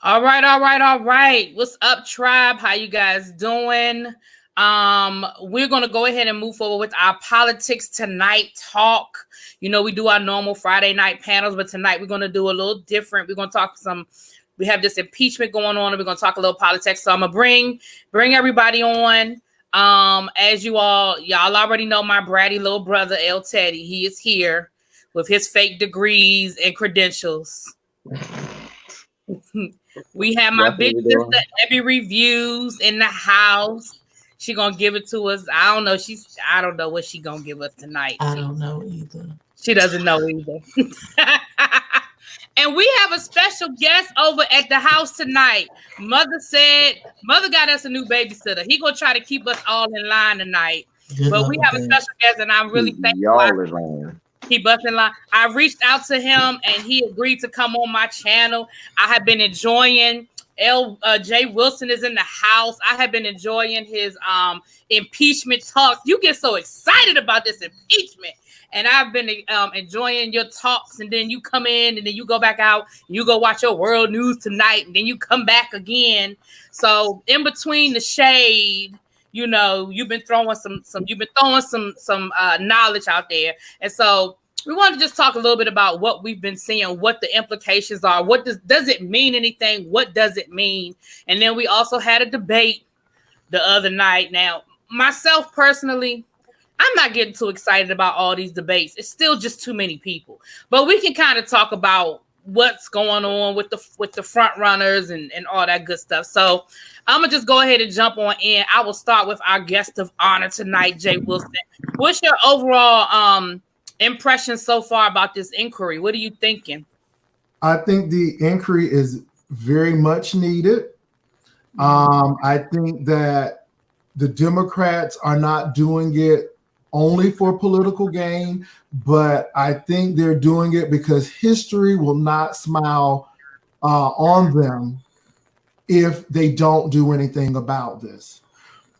All right, all right, all right. What's up, tribe? How you guys doing? We're gonna go ahead and move forward with our politics tonight talk. You know, we do our normal Friday night panels, but tonight we're gonna do a little different. We're gonna talk some. We have this impeachment going on, and we're gonna talk a little politics. So I'm gonna bring everybody on. As y'all already know, my bratty little brother El Teddy. He is here with his fake degrees and credentials. We have my big sister Abby Reviews in the house. She gonna give it to us. I don't know what she gonna give us tonight. I don't know either. She doesn't know either. And we have a special guest over at the house tonight. Mother got us a new babysitter. He gonna try to keep us all in line tonight. But we have a special guest, and I'm really thankful. He busting line. I reached out to him and he agreed to come on my channel. I have been enjoying Jay Wilson is in the house. I have been enjoying his impeachment talks. You get so excited about this impeachment. And I've been enjoying your talks, and then you come in and then you go back out, you go watch your world news tonight, and then you come back again. So in between the shade, you know, you've been throwing some knowledge out there. And so we want to just talk a little bit about what we've been seeing, what the implications are, what does it mean anything? What does it mean? And then we also had a debate the other night. Now, myself personally, I'm not getting too excited about all these debates. It's still just too many people. But we can kind of talk about what's going on with the front runners and all that good stuff. So I'm gonna just go ahead and jump on in. I will start with our guest of honor tonight, Jay Wilson. What's your overall impression so far about this inquiry? What are you thinking? I think the inquiry is very much needed. I think that the Democrats are not doing it only for political gain, but I think they're doing it because history will not smile on them if they don't do anything about this.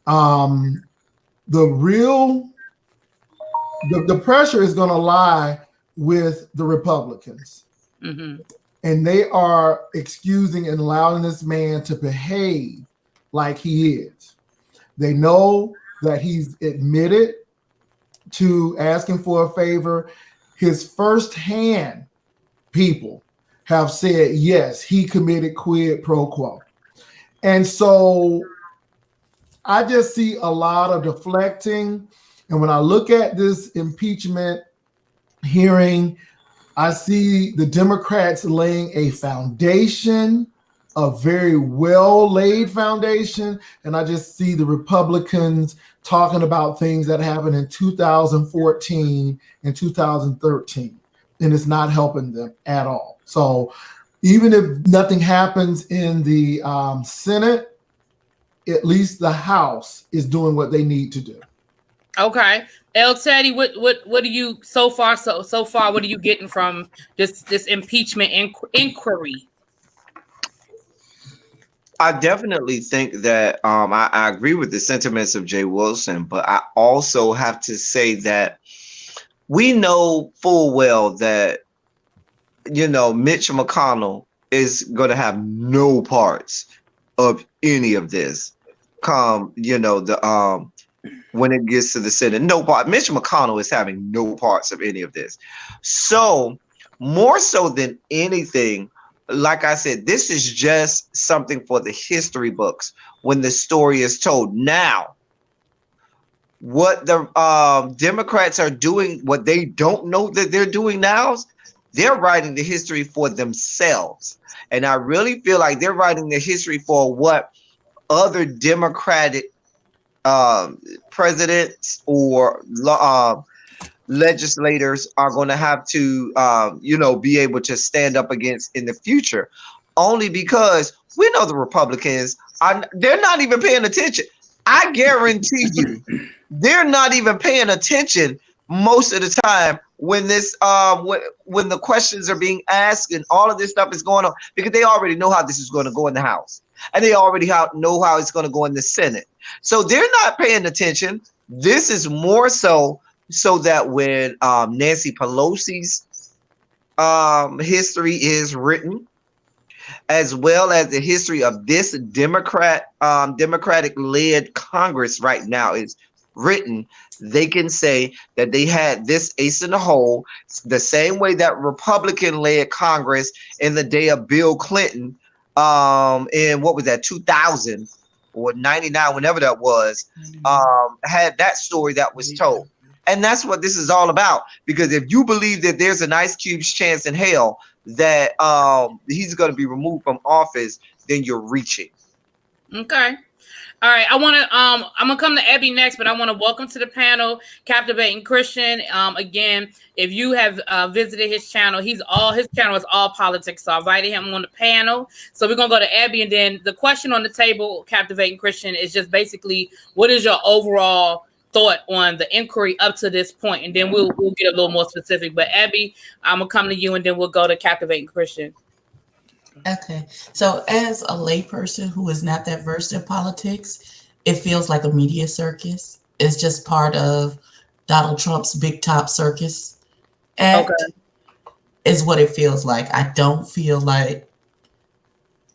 The pressure is going to lie with the Republicans. Mm-hmm. And they are excusing and allowing this man to behave like he is. They know that he's admitted to asking for a favor. His firsthand people have said, yes, he committed quid pro quo. And so I just see a lot of deflecting. And when I look at this impeachment hearing, I see the Democrats laying a foundation, a very well-laid foundation, and I just see the Republicans talking about things that happened in 2014 and 2013, and it's not helping them at all. So even if nothing happens in the Senate, at least the House is doing what they need to do. Okay. El Teddy, what do you so far what are you getting from this impeachment inquiry? I definitely think that I agree with the sentiments of Jay Wilson, but I also have to say that we know full well that, you know, Mitch McConnell is going to have no parts of any of this. When it gets to the Senate, no part. Mitch McConnell is having no parts of any of this. So more so than anything, like I said, this is just something for the history books when the story is told. Now, what the Democrats are doing, what they don't know that they're doing now, they're writing the history for themselves. And I really feel like they're writing the history for what other Democratic presidents or legislators are going to have to, be able to stand up against in the future, only because we know the Republicans they're not even paying attention. I guarantee you, they're not even paying attention most of the time when this, when the questions are being asked and all of this stuff is going on, because they already know how this is going to go in the House, and they already know how it's going to go in the Senate. So they're not paying attention. This is more so that when Nancy Pelosi's history is written, as well as the history of this Democratic-led Congress right now is written, they can say that they had this ace in the hole the same way that Republican-led Congress in the day of Bill Clinton, in what was that, 2000 or 99, whenever that was, had that story that was told. And that's what this is all about. Because if you believe that there's an Ice Cube's chance in hell that he's going to be removed from office, then you're reaching. Okay. All right. I'm gonna come to Abby next, but I want to welcome to the panel Captivating Christian. Again, if you have visited his channel, his channel is all politics. So I invited him on the panel. So we're gonna go to Abby, and then the question on the table, Captivating Christian, is just basically, what is your overall thought on the inquiry up to this point? And then we'll get a little more specific. But Abby, I'm gonna come to you, and then we'll go to Captivating Christian. Okay, so as a layperson who is not that versed in politics, it feels like a media circus. It's just part of Donald Trump's big top circus act, is what it feels like. I don't feel like,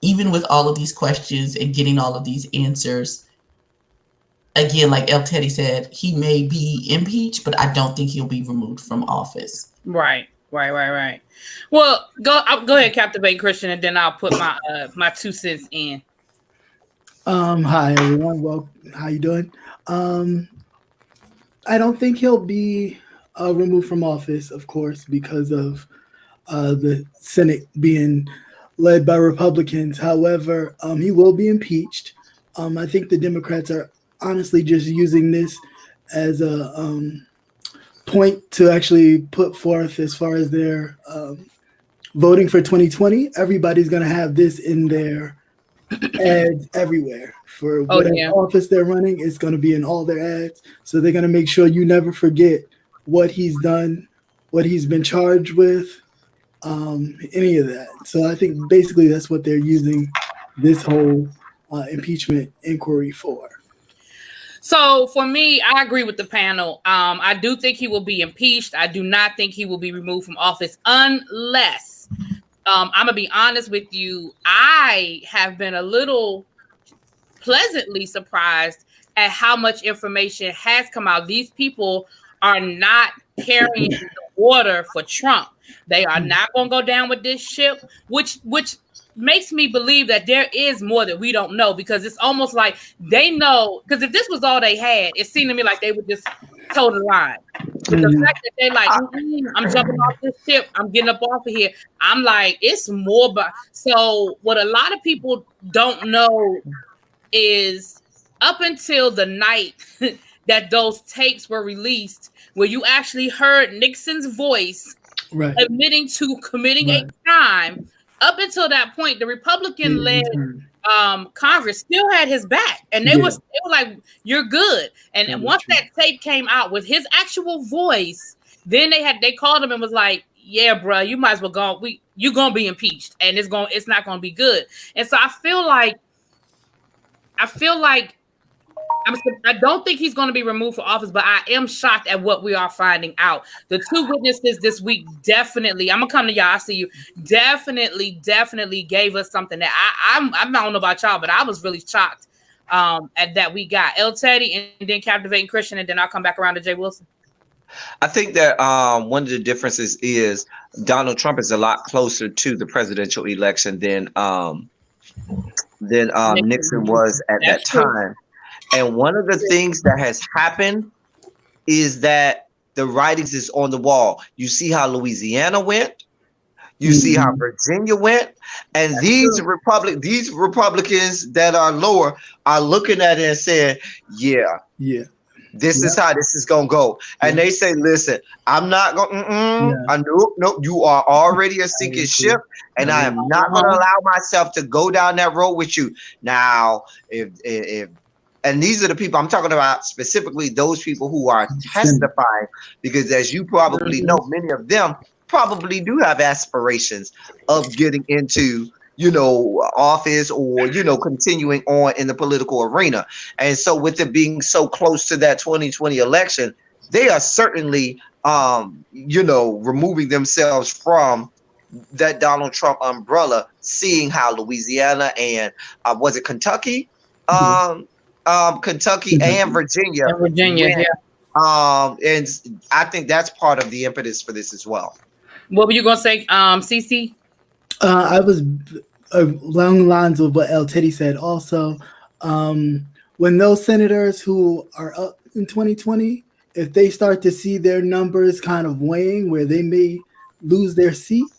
even with all of these questions and getting all of these answers, again, like El Teddy said, he may be impeached, but I don't think he'll be removed from office. Right. Well, go ahead, Captivate Christian, and then I'll put my 2 cents in. Hi everyone. Well, how you doing? I don't think he'll be removed from office, of course, because of the Senate being led by Republicans. However, he will be impeached. I think the Democrats are honestly just using this as a point to actually put forth as far as their voting for 2020. Everybody's going to have this in their ads everywhere for whatever office they're running. It's going to be in all their ads. So they're going to make sure you never forget what he's done, what he's been charged with, any of that. So I think basically that's what they're using this whole impeachment inquiry for. So for me, I agree with the panel. I do think he will be impeached. I do not think he will be removed from office unless, I'm going to be honest with you, I have been a little pleasantly surprised at how much information has come out. These people are not carrying the water for Trump. They are not going to go down with this ship, which makes me believe that there is more that we don't know, because it's almost like they know, because if this was all they had, it seemed to me like they would just toe the line. But the fact that they're like, I'm jumping off this ship, I'm getting up off of here, I'm like, it's more. So what a lot of people don't know is up until the night that those tapes were released, where you actually heard Nixon's voice admitting to committing a crime, up until that point, the Republican-led Congress still had his back, and they were like, "You're good." And once that tape came out with his actual voice, then they called him and was like, "Yeah, bro, you might as well go. You're gonna be impeached, and it's not gonna be good." And so I feel like I don't think he's going to be removed from office, but I am shocked at what we are finding out. The 2 witnesses this week definitely, I'm going to come to y'all, I see you, definitely gave us something that I don't know about y'all, but I was really shocked at that we got. El Teddy, and then Captivating Christian, and then I'll come back around to Jay Wilson. I think that one of the differences is Donald Trump is a lot closer to the presidential election than Nixon was at that time. And one of the things that has happened is that the writings is on the wall. You see how Louisiana went, you see how Virginia went, and these Republicans that are lower are looking at it and saying, this is how this is gonna go. And they say, listen, I'm not gonna nope, you are already a sinking ship, and I am not gonna allow myself to go down that road with you. Now, if and these are the people I'm talking about, specifically those people who are testifying, because as you probably know, many of them probably do have aspirations of getting into, office or, continuing on in the political arena. And so with it being so close to that 2020 election, they are certainly, removing themselves from that Donald Trump umbrella, seeing how Louisiana and was it Kentucky? Kentucky and Virginia. And Virginia, went, yeah. And I think that's part of the impetus for this as well. What were you gonna say, CC? I was along the lines of what El Teddy said. Also, when those senators who are up in 2020, if they start to see their numbers kind of weighing where they may lose their seat,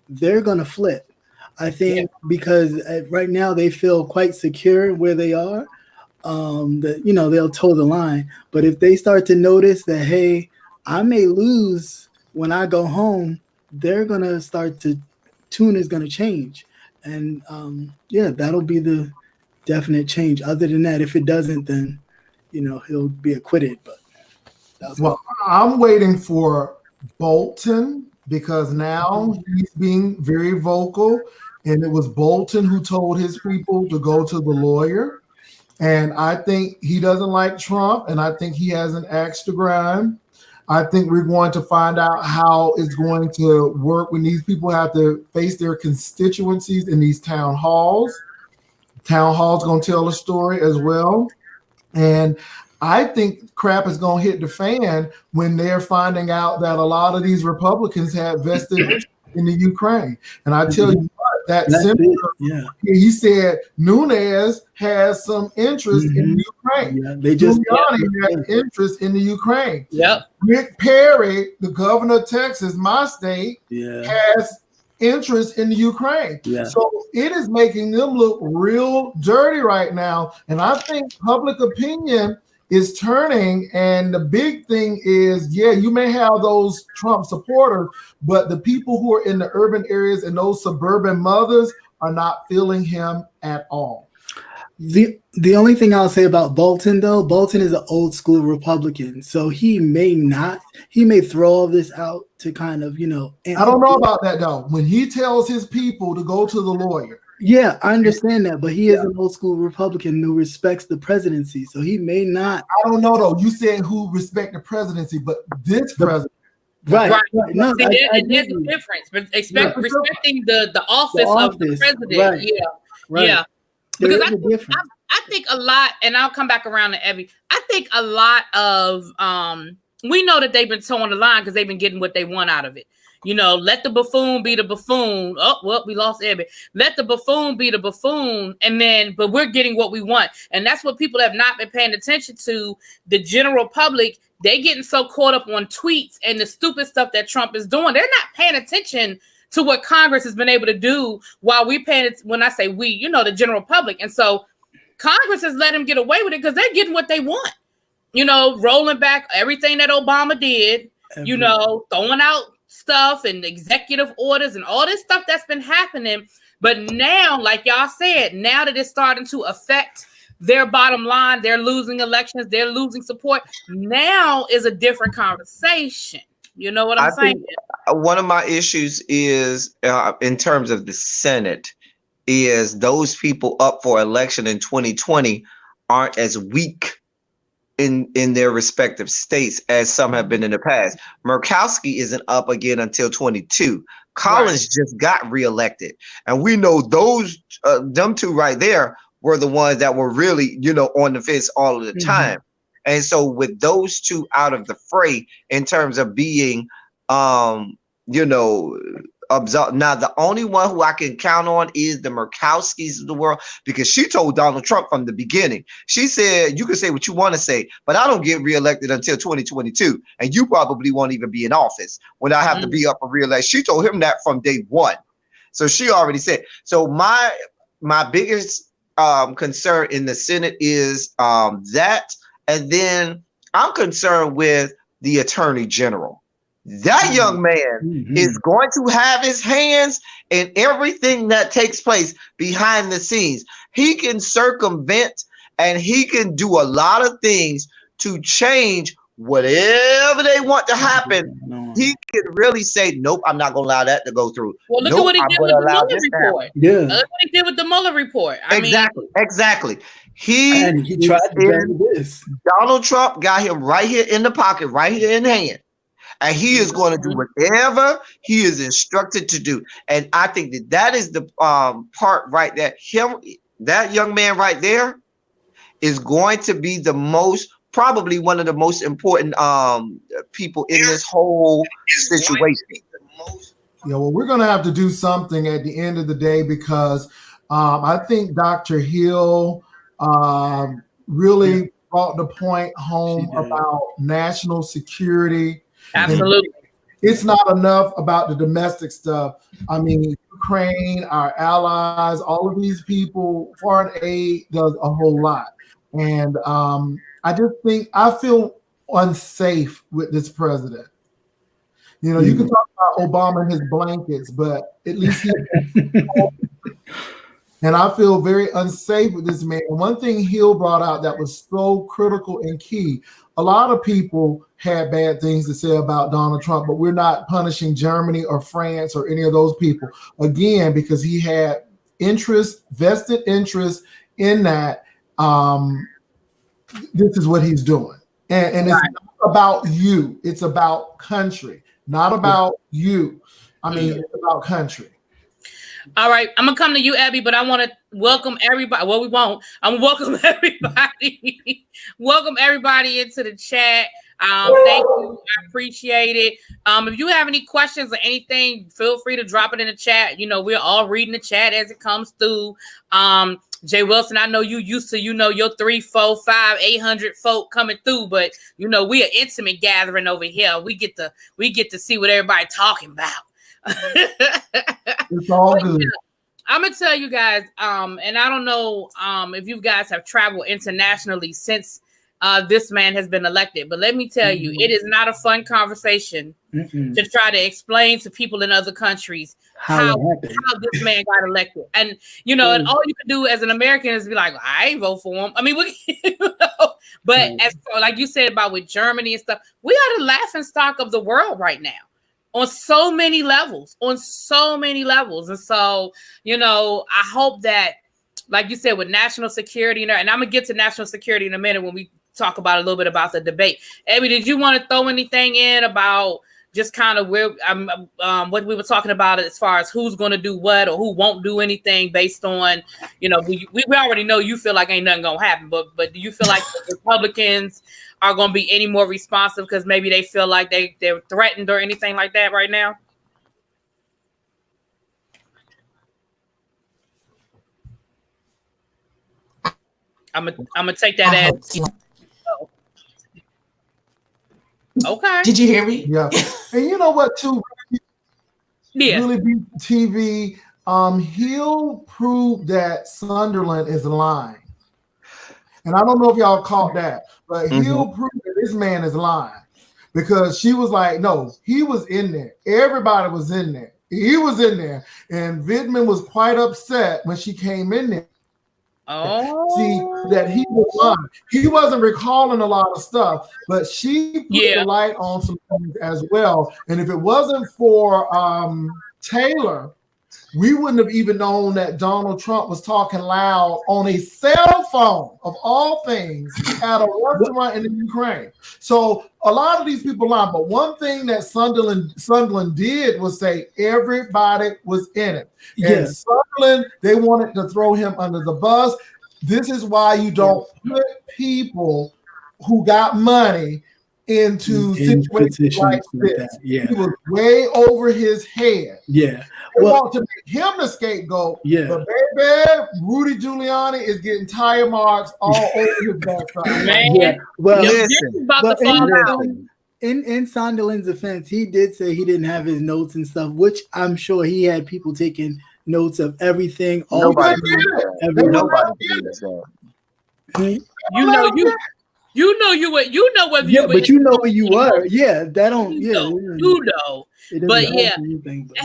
they're going to flip. I think because right now they feel quite secure where they are, that, you know, they'll toe the line. But if they start to notice that, hey, I may lose when I go home, they're going to start to, tune is going to change. And that'll be the definite change. Other than that, if it doesn't, then, you know, he'll be acquitted. But I'm waiting for Bolton, because now he's being very vocal, and it was Bolton who told his people to go to the lawyer. And I think he doesn't like Trump, and I think he has an axe to grind. I think we're going to find out how it's going to work when these people have to face their constituencies in these town halls. Town hall's going to tell a story as well. And I think crap is going to hit the fan when they're finding out that a lot of these Republicans had vested interest in the Ukraine. And I tell you what, that senator, he said Nunes has some interest in the Ukraine. Yeah, they just has interest in the Ukraine. Yep. Rick Perry, the governor of Texas, my state, has interest in the Ukraine. So it is making them look real dirty right now. And I think public opinion is turning, and the big thing is, you may have those Trump supporters, but the people who are in the urban areas and those suburban mothers are not feeling him at all. The only thing I'll say about Bolton, though, Bolton is an old school Republican, so he may throw all this out to kind of, you know. I don't know about that, though. When he tells his people to go to the lawyer. Yeah, I understand that, but he is an old school Republican who respects the presidency, so he may not. I don't know, though. You said who respect the presidency, but this president. Right. No, there's a difference. Respecting the office of the president. Yeah. Because I think a lot, and I'll come back around to Evie. I think a lot of we know that they've been towing the line because they've been getting what they want out of it. You know, let the buffoon be the buffoon. Oh, well, we lost Ebby. Let the buffoon be the buffoon. But we're getting what we want. And that's what people have not been paying attention to. The general public, they getting so caught up on tweets and the stupid stuff that Trump is doing. They're not paying attention to what Congress has been able to do while we paying it. When I say we, you know, the general public. And so Congress has let them get away with it because they're getting what they want. You know, rolling back everything that Obama did, you know, throwing out stuff and executive orders and all this stuff that's been happening. But now, like y'all said, now that it's starting to affect their bottom line, they're losing elections, they're losing support. Now is a different conversation. You know what I'm saying? One of my issues is in terms of the Senate is those people up for election in 2020 aren't as weak in their respective states as some have been in the past. Murkowski isn't up again until 22. Collins just got reelected. And we know those them two right there were the ones that were really, you know, on the fence all of the time. And so with those two out of the fray in terms of being, you know, absolved. Now, the only one who I can count on is the Murkowskis of the world, because she told Donald Trump from the beginning. She said, you can say what you want to say, but I don't get reelected until 2022. And you probably won't even be in office when I have to be up for reelection. She told him that from day one. So she already said. So my biggest concern in the Senate is that. And then I'm concerned with the Attorney General. That young man is going to have his hands in everything that takes place behind the scenes. He can circumvent and he can do a lot of things to change whatever they want to happen. He can really say, nope, I'm not going to allow that to go through. Well, look at what he did with the Mueller report. Look what he did with the Mueller report. Exactly. He tried to do this. Donald Trump got him right here in the pocket, right here in hand. And he is going to do whatever he is instructed to do. And I think that is the part right there. That young man right there is going to be probably one of the most important people in this whole situation. Yeah, well, we're going to have to do something at the end of the day because I think Dr. Hill really brought the point home about national security. Absolutely. It's not enough about the domestic stuff. I mean, Ukraine, our allies, all of these people, foreign aid does a whole lot. And I just think I feel unsafe with this president. You know, you can talk about Obama and his blankets, but at least he and I feel very unsafe with this man. One thing Hill brought out that was so critical and key, a lot of people had bad things to say about Donald Trump, but we're not punishing Germany or France or any of those people. Again, because he had vested interest in that. This is what he's doing. And it's not about you. It's about country, not about you. I mean, it's about country. All right, I'm gonna come to you, Abby, but I want to welcome everybody. Well, we won't. I'm welcome everybody. Welcome everybody into the chat. Thank you. I appreciate it. If you have any questions or anything, feel free to drop it in the chat. You know, we're all reading the chat as it comes through. Jay Wilson, I know you used to, your 3, 4, 5, 800 folk coming through, but we an intimate gathering over here. We get to see what everybody talking about. It's all good. I'm gonna tell you guys, and I don't know if you guys have traveled internationally since this man has been elected, but let me tell you, it is not a fun conversation to try to explain to people in other countries how this man got elected. And and all you can do as an American is be like, I ain't vote for him. I mean, but as like you said about with Germany and stuff, we are the laughing stock of the world right now. On so many levels. And so, I hope that, like you said, with national security, and I'm going to get to national security in a minute when we talk about a little bit about the debate. Abby, did you want to throw anything in about just kind of where what we were talking about as far as who's going to do what or who won't do anything based on, we already know you feel like ain't nothing going to happen, but do you feel like the Republicans are going to be any more responsive because maybe they feel like they're threatened or anything like that right now? I'm gonna take that as okay. Did you hear me? Yeah. And you know what, too? Yeah. Really TV. He'll prove that Sunderland is lying. And I don't know if y'all caught that, but he'll prove that this man is lying because she was like, no, he was in there. Everybody was in there. He was in there. And Vidman was quite upset when she came in there. Oh, see that he was lying. He wasn't recalling a lot of stuff, but she put the light on some things as well. And if it wasn't for Taylor, we wouldn't have even known that Donald Trump was talking loud on a cell phone, of all things, at a restaurant in the Ukraine. So a lot of these people lie. But one thing that Sunderland did was say everybody was in it. And Sunderland, they wanted to throw him under the bus. This is why you don't put people who got money into situations like this. He was way over his head. They want to make him the scapegoat. But baby, Rudy Giuliani is getting tire marks all over his backside. Man, well, listen, but in Sunderland's offense, he did say he didn't have his notes and stuff, which I'm sure he had people taking notes of everything. Nobody did that. You know you were. You know whether you were. But you know where you were. Yeah, that don't. You know. But yeah.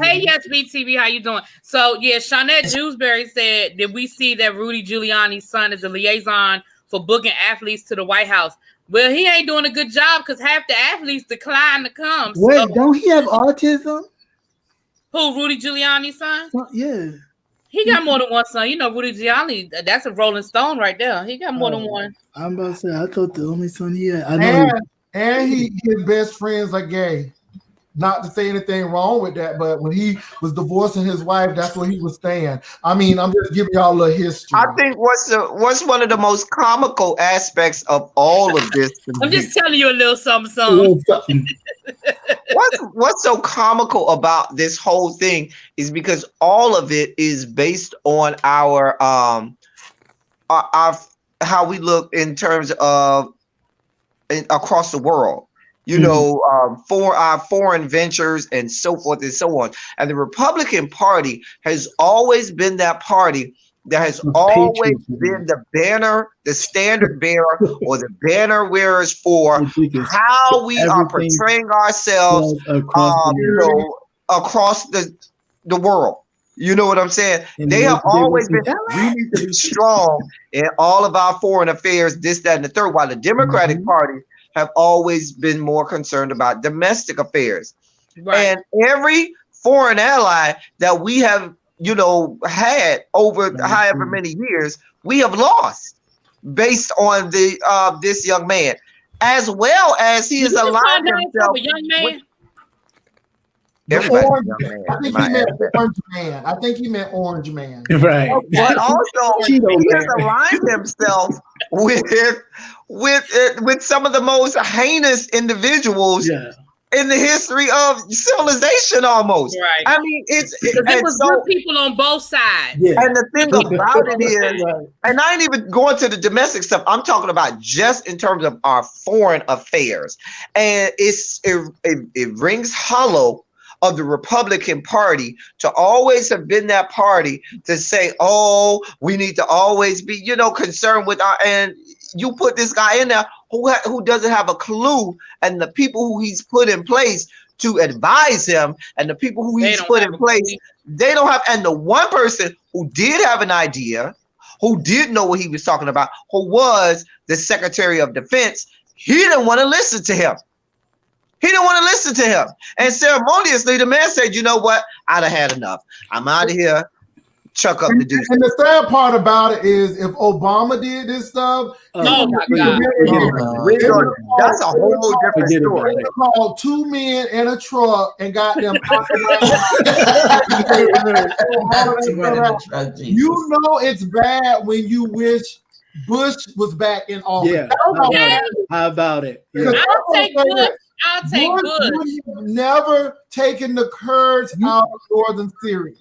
Hey, yes, BTV, how you doing? So yeah, Shawnette Dewsbury said, "Did we see that Rudy Giuliani's son is a liaison for booking athletes to the White House?" Well, he ain't doing a good job because half the athletes decline to come. Wait, don't he have autism? Who, Rudy Giuliani's son? Yeah. He got more than one son. You know, Rudy Giuliani, that's a Rolling Stone right there. He got more than one. I'm about to say, I thought the only son he had. I know. And his best friends are gay. Not to say anything wrong with that, but when he was divorcing his wife, that's where he was staying. I mean, I'm just giving y'all a little history. I think what's one of the most comical aspects of all of this. I'm just telling you a little something. What's so comical about this whole thing is because all of it is based on our how we look in terms of across the world. You know, for our foreign ventures and so forth and so on. And the Republican Party has always been that party that has always been the banner, the standard bearer, or the banner wearers for how we are portraying ourselves, across the world. You know what I'm saying? They have always been, we need to be strong in all of our foreign affairs, this, that, and the third, while the Democratic Party have always been more concerned about domestic affairs. Right. And every foreign ally that we have, had over however many years, we have lost based on the this young man, as well as he is aligned himself. Young man? Orange man. I think he meant orange man. I think he meant orange man. Right. But also, he has aligned himself with some of the most heinous individuals in the history of civilization, almost. Right. I mean, it was good people on both sides. Yeah. And the thing about it is, and I ain't even going to the domestic stuff. I'm talking about just in terms of our foreign affairs, and it rings hollow of the Republican Party to always have been that party to say, oh, we need to always be, concerned with and you put this guy in there who doesn't have a clue, and the people who he's put in place to advise him, and the people who he's put in place, they don't have, and the one person who did have an idea, who did know what he was talking about, who was the Secretary of Defense, he didn't want to listen to him. He didn't want to listen to him. And ceremoniously, the man said, you know what? I'd have had enough. I'm out of here. Chuck up the deuce. And the sad part about it is if Obama did this stuff, oh my God. That's a whole different story. They called 2 men in a truck and got them out. You know it's bad when you wish Bush was back in office. Yeah. How about it? Yeah. I'll take Bush. I'll take Bush. Never taken the Kurds out of northern Syria.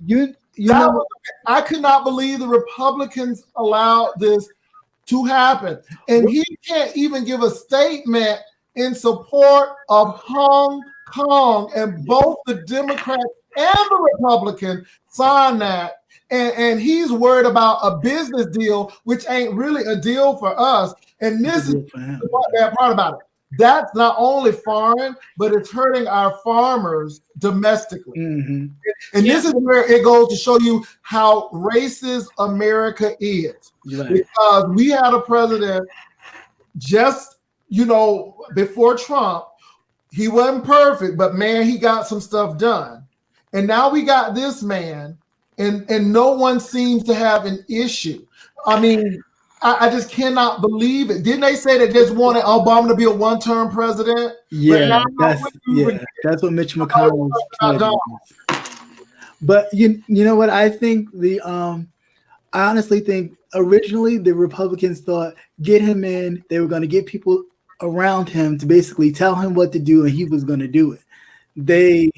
I could not believe the Republicans allowed this to happen. And he can't even give a statement in support of Hong Kong. And both the Democrats and the Republicans signed that. And he's worried about a business deal, which ain't really a deal for us. And this is the bad part about it. That's not only foreign, but it's hurting our farmers domestically. And this is where it goes to show you how racist America is. Because we had a president just, before Trump. He wasn't perfect, but man, he got some stuff done. And now we got this man, and no one seems to have an issue. I mean, I just cannot believe it. Didn't they say they just wanted Obama to be a one-term president? Yeah, that's what Mitch McConnell was. But you know what? I think I honestly think originally the Republicans thought get him in. They were going to get people around him to basically tell him what to do, and he was going to do it. They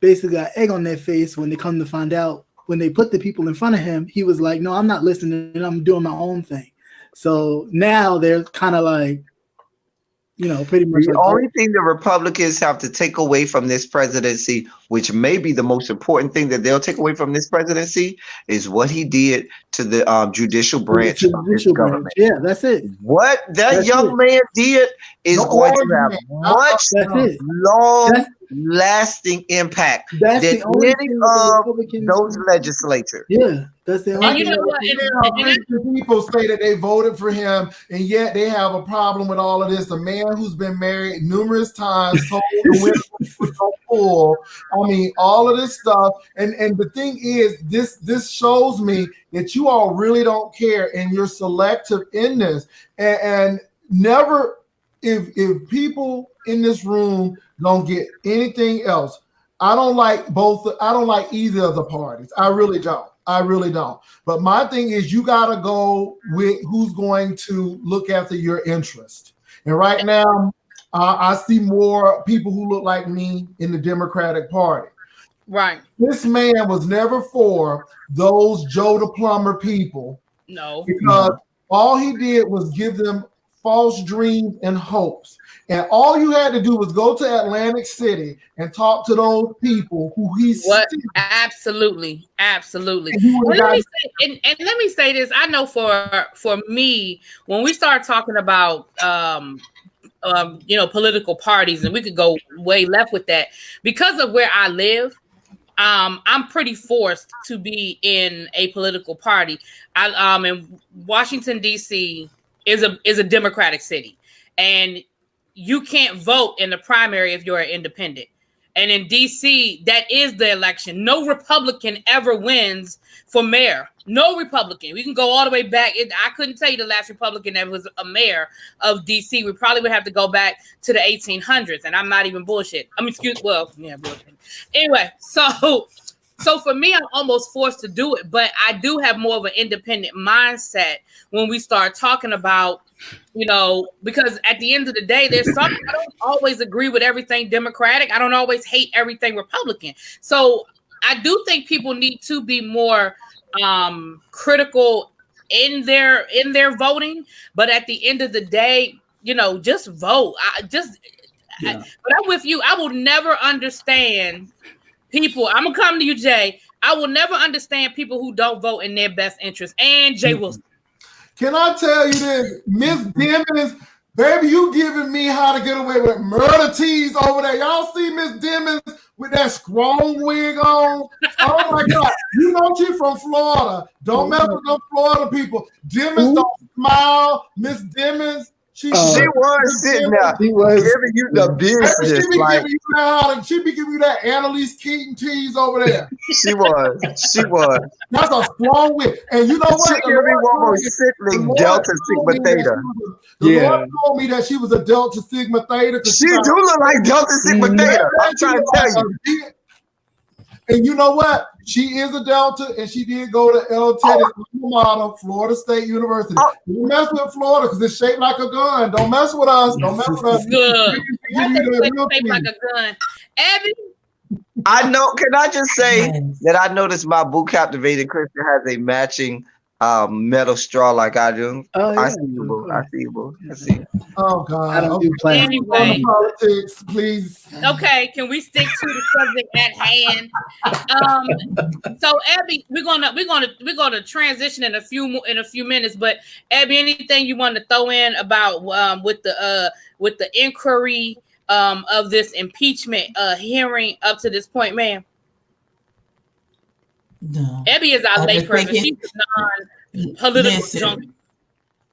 basically got egg on their face when they come to find out. When they put the people in front of him, he was like, no, I'm not listening. I'm doing my own thing. So now they're kind of like, pretty much. The only thing the Republicans have to take away from this presidency, which may be the most important thing that they'll take away from this presidency, is what he did to the judicial branch of his government. Yeah, that's it. What that young man did is going to have much long-lasting impact than any of those legislatures. Yeah, that's the only thing. People say that they voted for him, and yet they have a problem with all of this. A man who's been married numerous times, told the women was so full. I mean, all of this stuff. And the thing is, this shows me that you all really don't care, and you're selective in this. And never, if people in this room don't get anything else. I don't like either of the parties. I really don't. But my thing is, you got to go with who's going to look after your interest. And right now, I see more people who look like me in the Democratic Party. Right. This man was never for those Joe the Plumber people. No. Because all he did was give them false dreams and hopes. And all you had to do was go to Atlantic City and talk to those people who he's absolutely. And let me say this. I know for me, when we start talking about political parties, and we could go way left with that, because of where I live, I'm pretty forced to be in a political party. In Washington, D.C. is a Democratic city, and you can't vote in the primary if you're an independent. And in D.C., that is the election. No Republican ever wins for mayor. No Republican. We can go all the way back. I couldn't tell you the last Republican that was a mayor of D.C. We probably would have to go back to the 1800s. And I'm not even bullshit. Bullshit. Anyway, so for me, I'm almost forced to do it. But I do have more of an independent mindset when we start talking about, because at the end of the day, there's something. I don't always agree with everything Democratic. I don't always hate everything Republican. So I do think people need to be more critical in their voting. But at the end of the day, just vote. But I'm with you. I will never understand people. I'm gonna come to you, Jay. I will never understand people who don't vote in their best interest. And Jay Wilson. Can I tell you this, Miss Dimmons, baby, you giving me how to get away with murder tease over there. Y'all see Miss Dimmons with that strong wig on? Oh my God. You know she's from Florida. Don't mess with them Florida people. Dimmons don't smile. Miss Dimmons, she was sitting there giving you the business. She be giving you that Annalise Keaton tease over there. She was. That's a strong wig. And you know what? She gave me one more sickling Delta Sigma Theta. The Lord told me that she was a Delta Sigma Theta. She do look like Delta Sigma Theta. I'm trying to tell you. And you know what? She is a Delta, and she did go to El Teddy's model, Florida State University. Don't mess with Florida because it's shaped like a gun. Don't mess with us. Don't mess with us. Good. Shaped like a gun. Abby? I know. Can I just say that I noticed my Boo Captivated Christian has a matching metal straw like I do. Oh, yeah. I see you, Boo. Oh God! I don't do plans. Anyway, politics, please. Okay, can we stick to the subject at hand? So Abby, we're gonna transition in a few minutes. But Abby, anything you want to throw in about with the inquiry of this impeachment hearing up to this point, ma'am? No. Abby is our layperson. She's a non-political junkie.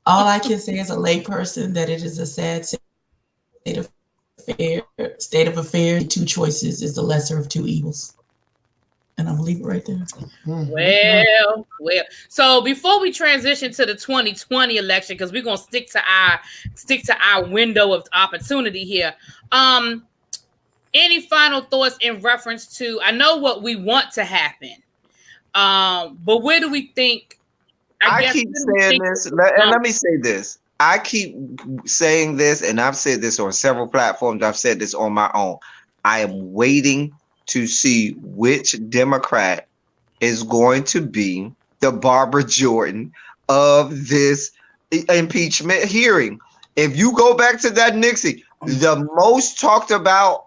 All I can say as a layperson that it is a sad state of affairs. Two choices is the lesser of two evils. And I'm gonna leave it right there. Well. So before we transition to the 2020 election, because we're gonna stick to our window of opportunity here. Any final thoughts in reference to? I know what we want to happen, but where do we think? I keep saying this, and let me say this. I keep saying this, and I've said this on several platforms. I've said this on my own. I am waiting to see which Democrat is going to be the Barbara Jordan of this impeachment hearing. If you go back to that Nixie, the most talked about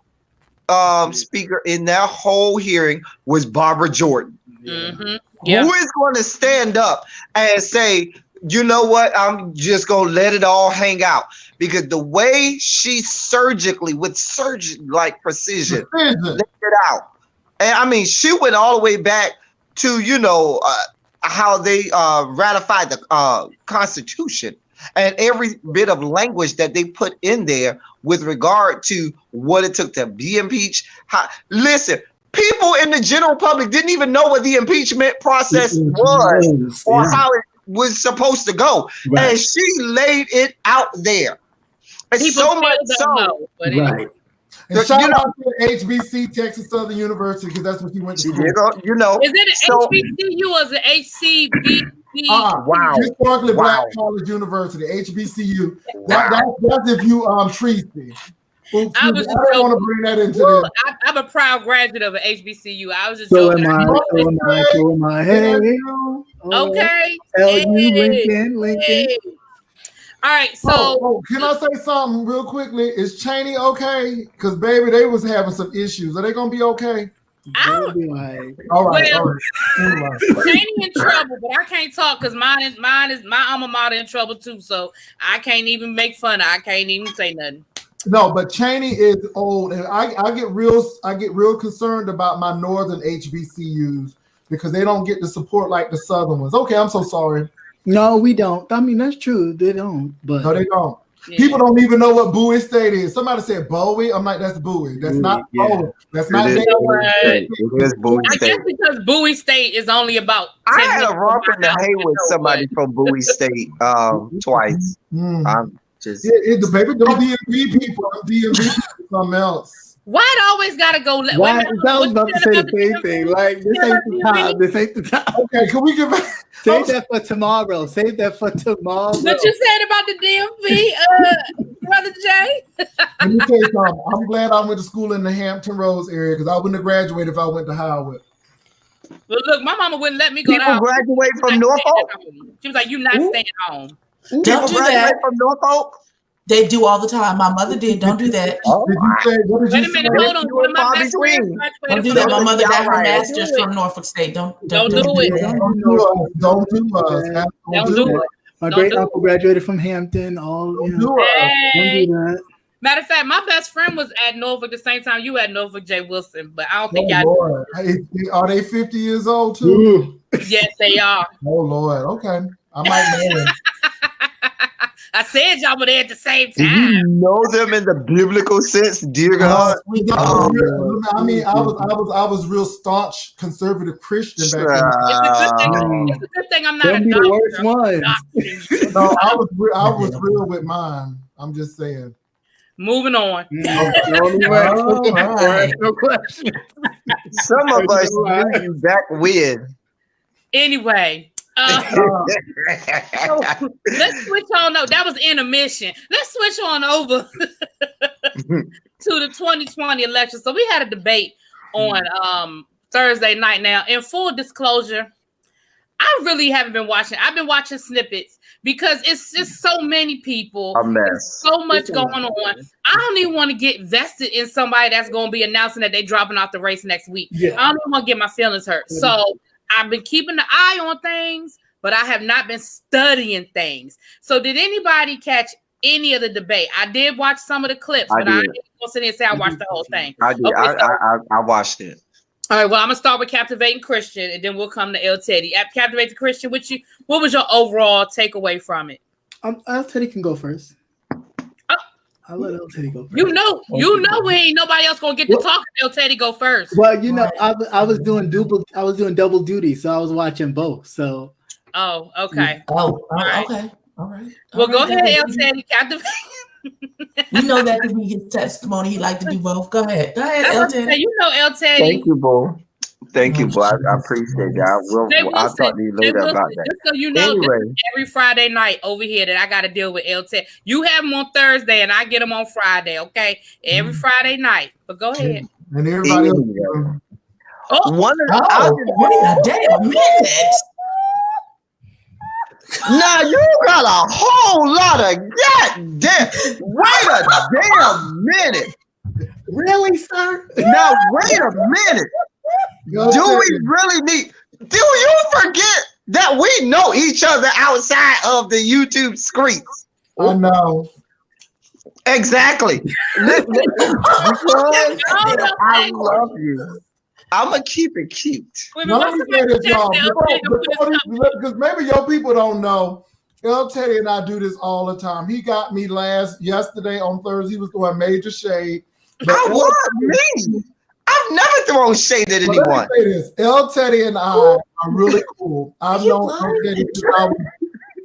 speaker in that whole hearing was Barbara Jordan. Mm-hmm. Yeah. Who is going to stand up and say, you know what, I'm just going to let it all hang out? Because the way she surgically, with surgeon-like precision, let it out. And I mean, she went all the way back to, how they ratified the Constitution and every bit of language that they put in there with regard to what it took to be impeached. Listen, people in the general public didn't even know what the impeachment process was or how it was supposed to go. Right. And she laid it out there. It's People so much still so. don't know, but anyway. And shout out to HBC, Texas Southern University, because that's what she went to school. You know, is it an HBCU or is it HCB? Wow. Historically Black College University, HBCU. That's if you treaty. I don't want to bring that into this. I'm a proud graduate of an HBCU. I was just so joking. So am I. Hey. Okay. LU, Lincoln. Hey. All right, so can I say something real quickly? Is Cheney okay? Because baby, they was having some issues. Are they gonna be okay? All right. Cheney in trouble, but I can't talk because mine is my alma mater in trouble too. So I can't even make fun of. I can't even say nothing. No, but Cheney is old, and I get real concerned about my northern HBCUs because they don't get the support like the southern ones. Okay, I'm so sorry. No, we don't. I mean, that's true. They don't. But no, they don't. Yeah. People don't even know what Bowie State is. Somebody said Bowie. I'm like, that's Bowie. That's not Bowie. That's not Bowie. It is Bowie State. I guess because Bowie State is only about. I had a romp in the hay with somebody from Bowie State twice. I'm just the baby. Them DMV people. Something else. Why it always gotta go? Why? I was about to say the same thing. Like this ain't the time. This ain't the time. Okay, can we get back? Save that for tomorrow. Save that for tomorrow. What you said about the DMV, Brother Jay? Let me tell you something. I'm glad I went to school in the Hampton Roads area because I wouldn't have graduated if I went to Howard. Well, look, my mama wouldn't let me go. People graduate from Norfolk. She was like, "You're not staying home." Don't do that. From Norfolk. They do all the time. My mother did. Don't do that. Wait a minute, hold on. Don't do that. My mother got her master's from Norfolk State. Don't do it. Don't do it. My great uncle graduated from Hampton. Don't do that. Matter of fact, my best friend was at Norfolk the same time you at Norfolk, Jay Wilson, but I don't think y'all. Are they 50 years old too? Yes, they are. Oh Lord. Okay, I might know them. I said y'all were there at the same time. You know them in the biblical sense, dear God. I mean, I was real staunch conservative Christian back then. It's a good thing I'm not a doctor. The worst one. No, I was real with mine. I'm just saying. Moving on. No question. Some of us knew you back when. Anyway. So let's switch on. No, that was intermission. Let's switch on over to the 2020 election. So we had a debate on Thursday night. Now, in full disclosure, I really haven't been watching. I've been watching snippets because it's just so many people. A mess. So much going on. I don't even want to get vested in somebody that's going to be announcing that they're dropping off the race next week. Yeah. I don't even want to get my feelings hurt. Mm-hmm. So I've been keeping an eye on things, but I have not been studying things. So did anybody catch any of the debate? I did watch some of the clips, but I didn't go sit and say I watched the whole thing. I did. Okay, I watched it. All right, well, I'm going to start with Captivating Christian, and then we'll come to El Teddy. At Captivating Christian, what was your overall takeaway from it? El Teddy can go first. I'll let El Teddy go first. You know, we ain't nobody else gonna get to talk. El Teddy go first. Well, you know, I was doing double duty, so I was watching both. So. Oh, okay. Oh, right. Okay. All right. Well, go ahead, El Teddy. Captivate. We know that to be his testimony. He liked to do both. Go ahead, El Teddy. You know, El Teddy. Thank you, Bo. Thank you, Bo. I appreciate that. I'll talk to you later about that. Just so you know, anyway. Every Friday night over here that I got to deal with El Teddy. You have them on Thursday, and I get them on Friday. Okay, every Friday night. But go ahead. And everybody else. Wait a damn minute. Now you got a whole lot of goddamn. Wait a damn minute. Really, sir? Now wait a minute. Do we really need? Do you forget that we know each other outside of the YouTube screens? I know. Exactly. I love you. I'm gonna keep it cute. Because maybe your people don't know. El Teddy and I do this all the time. He got me yesterday on Thursday. He was throwing major shade. I want me. I've never thrown shade at anyone. Let me say this. El Teddy and I are really cool. I've known El Teddy since I was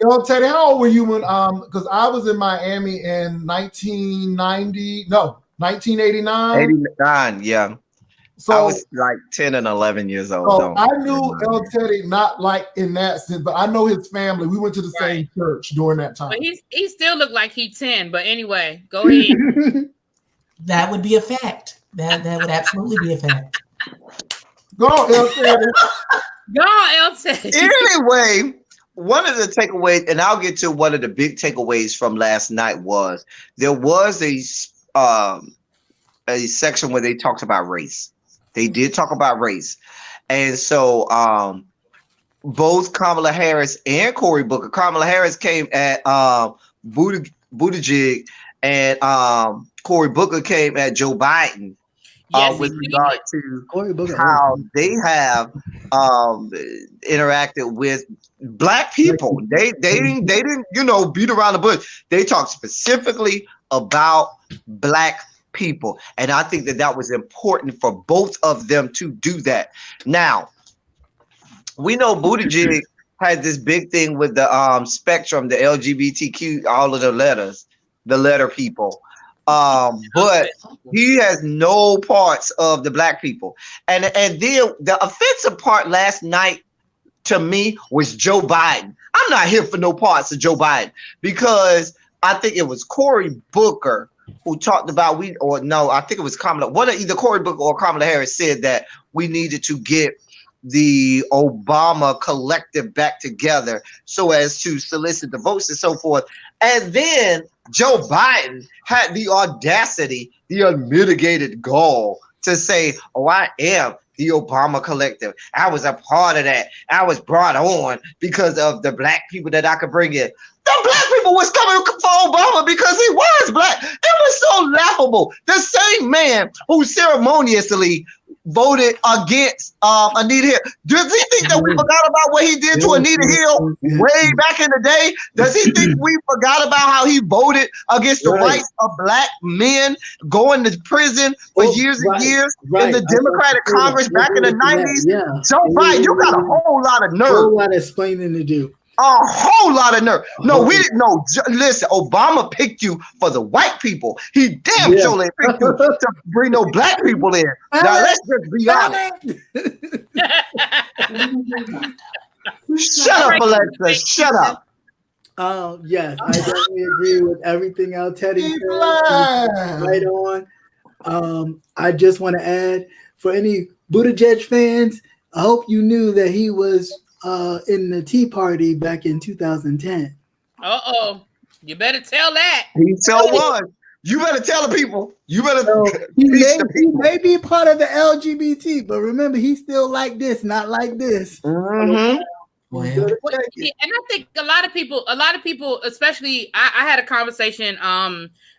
Yo, Teddy, how old were you when because I was in Miami in 1989. 89, yeah. So I was like 10 and 11 years old. So I knew El Teddy not like in that sense, but I know his family. We went to the same church during that time. But he still looked like he's 10. But anyway, go ahead. That would be a fact. That would absolutely be a fact. Go on, El Teddy. Go on, El Teddy. Anyway, one of the takeaways, and I'll get to one of the big takeaways from last night was there was a section where they talked about race. They did talk about race. And so both Kamala Harris and Cory Booker. Kamala Harris came at Buttigieg, and Cory Booker came at Joe Biden. Yes, with regard to how they have interacted with Black people. They didn't beat around the bush. They talked specifically about Black people, and I think that was important for both of them to do that. Now, we know Buttigieg had this big thing with the spectrum, the LGBTQ, all of the letter people. But he has no parts of the Black people. And then the offensive part last night to me was Joe Biden. I'm not here for no parts of Joe Biden, because I think it was Cory Booker who talked about I think it was Kamala. Either Cory Booker or Kamala Harris said that we needed to get the Obama collective back together so as to solicit the votes and so forth. And then Joe Biden had the audacity, the unmitigated gall to say, "Oh, I am the Obama collective. I was a part of that. I was brought on because of the Black people that I could bring in." The Black people was coming for Obama because he was Black. It was so laughable. The same man who ceremoniously voted against Anita Hill. Does he think that we forgot about what he did to Anita Hill way back in the day? Does he think we forgot about how he voted against the rights of Black men going to prison for years and years in the Democratic Congress back in the 90s? Joe Biden, you got a whole lot of nerve. A whole lot of explaining to do. A whole lot of nerve. No, we didn't know. Listen, Obama picked you for the white people. He damn sure ain't picked you to bring no Black people in. Now let's just be honest. Shut up, Alexa. Shut up. Yes, I definitely agree with everything El Teddy said. Right on. I just want to add, for any Buttigieg fans, I hope you knew that he was in the Tea Party back in 2010. You better tell that. He so was. You better tell the people. You better. He may be part of the LGBT, but remember, he's still like this, not like this. Mm-hmm. And I think a lot of people, especially I had a conversation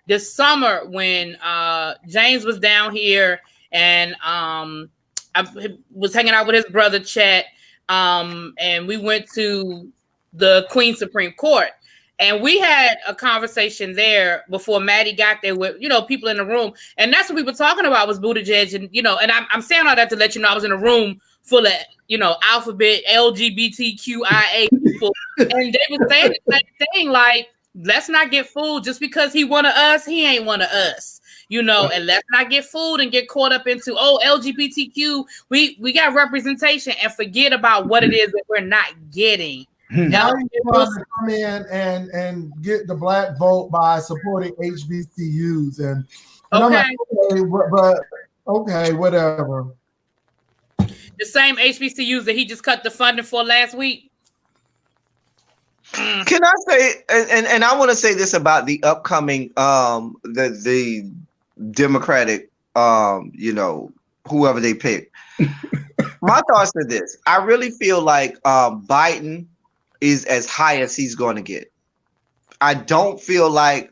this summer when James was down here, and I was hanging out with his brother Chet. And we went to the Queen Supreme Court, and we had a conversation there before Maddie got there with, people in the room. And that's what we were talking about was Buttigieg. And, and I'm saying all that to let you know I was in a room full of, alphabet LGBTQIA people. And they were saying the same thing, like, let's not get fooled just because he one of us, he ain't one of us. And let's not get fooled and get caught up into, LGBTQ, we got representation, and forget about what it is that we're not getting. Now you want to come in and get the Black vote by supporting HBCUs. And I'm like, okay, whatever. The same HBCUs that he just cut the funding for last week. Can I say, and I want to say this about the upcoming, the Democratic, whoever they pick. My thoughts are this. I really feel like Biden is as high as he's going to get. I don't feel like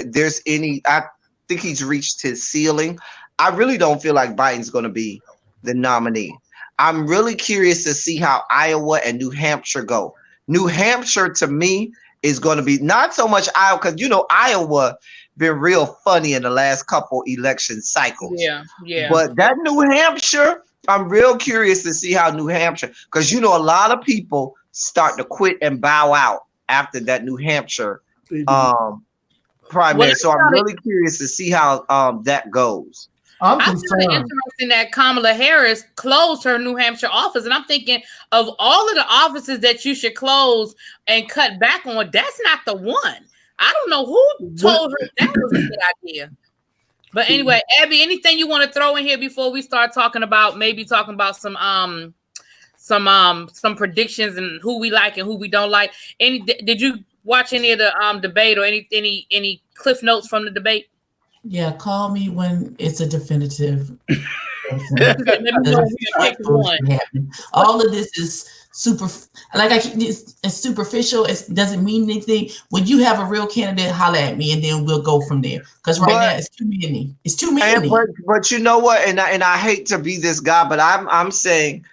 there's any, I think he's reached his ceiling. I really don't feel like Biden's going to be the nominee. I'm really curious to see how Iowa and New Hampshire go. New Hampshire, to me, is going to be not so much Iowa, because Iowa been real funny in the last couple election cycles. Yeah. But that New Hampshire, I'm real curious to see how New Hampshire, because a lot of people start to quit and bow out after that New Hampshire primary. So I'm really curious to see how that goes. I'm I find it interesting that Kamala Harris closed her New Hampshire office, and I'm thinking of all of the offices that you should close and cut back on. That's not the one. I don't know who told her that was a good idea. But anyway, Abby, anything you want to throw in here before we start talking about some predictions and who we like and who we don't like? Did you watch any of the debate or any cliff notes from the debate? Yeah, call me when it's a definitive. All of this is super, it's superficial. It doesn't mean anything. When you have a real candidate, holler at me, and then we'll go from there. Because now it's too many. It's too many. But you know what? And I hate to be this guy, but I'm saying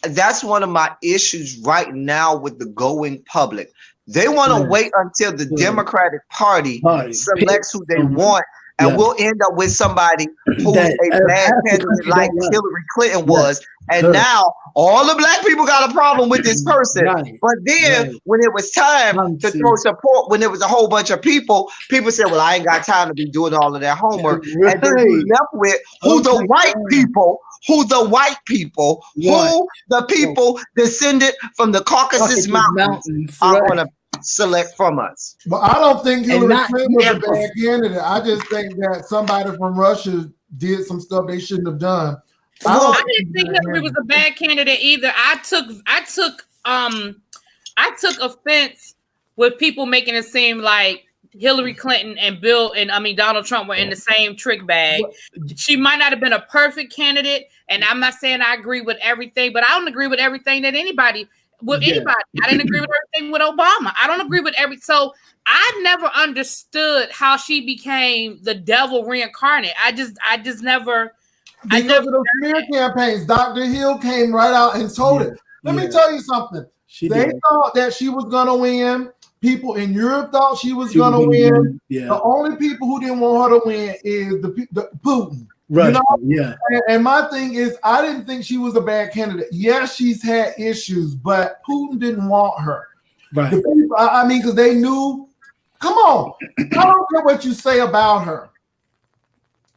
that's one of my issues right now with the going public. They want to wait until the Democratic Party selects who they want. And we'll end up with somebody who's a bad candidate like Hillary Clinton was. And now all the black people got a problem with this person. But then when it was time to throw support, when there was a whole bunch of people said, well, I ain't got time to be doing all of that homework. And then we left with who the white people, who the people descended from the Caucasus Mountains are going to select from us. But I don't think Hillary Clinton was a bad candidate. I just think that somebody from Russia did some stuff they shouldn't have done. I didn't think Hillary was a bad candidate either. I took offense with people making it seem like Hillary Clinton and Donald Trump were in the same trick bag. She might not have been a perfect candidate, and I'm not saying I agree with everything, but I don't agree with everything that anybody. I didn't agree with everything with Obama. I don't agree with so I never understood how she became the devil reincarnate. I just never. Because of the smear campaigns, Dr. Hill came right out and told it. Let me tell you something. They thought that she was going to win. People in Europe thought she was going to win. Yeah. The only people who didn't want her to win is the Putin. Right. And my thing is, I didn't think she was a bad candidate. Yes, she's had issues, but Putin didn't want her. Right. Because they knew. Come on, I don't care what you say about her.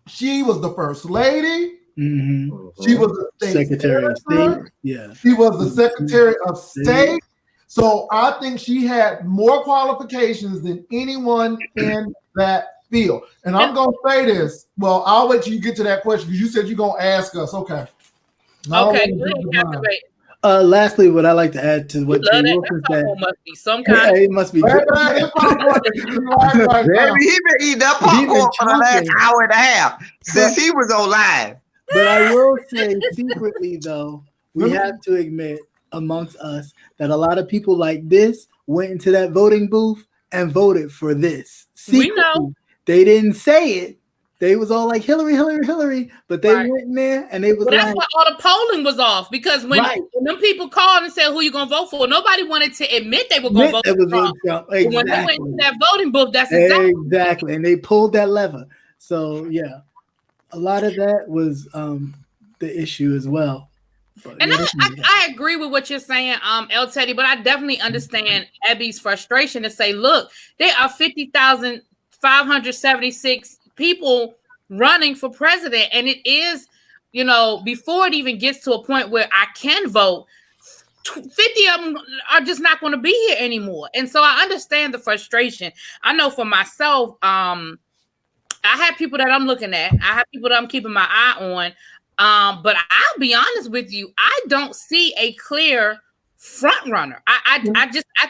She was the first lady. Mm-hmm. She was the Secretary of State. Yeah. She was the Secretary of State. So I think she had more qualifications than anyone in that field. And I'm going to say this. Well, I'll wait till you get to that question because you said you're going to ask us. Okay. Lastly, what I like to add to what Jay Wilson said, must be some kind. Yeah, it must be. He been eating that popcorn for the last hour and a half since he was on live. But I will say, secretly though, we have to admit amongst us that a lot of people like this went into that voting booth and voted for this. Secretly. We know they didn't say it. They was all like Hillary, Hillary, Hillary, but they went in there and they was that's why all the polling was off because when them people called and said who you gonna vote for, nobody wanted to admit they were gonna vote for Trump. Exactly. When they went into that voting booth, that's exactly, and they pulled that lever. So yeah, a lot of that was the issue as well. But, and I agree with what you're saying, El Teddy, but I definitely understand Abby's frustration to say, look, there are 50,576 people running for president, and it is, before it even gets to a point where I can vote, 50 of them are just not going to be here anymore. And so I understand the frustration. I know for myself, I have people that I'm looking at. I have people that I'm keeping my eye on. But I'll be honest with you, I don't see a clear front runner. I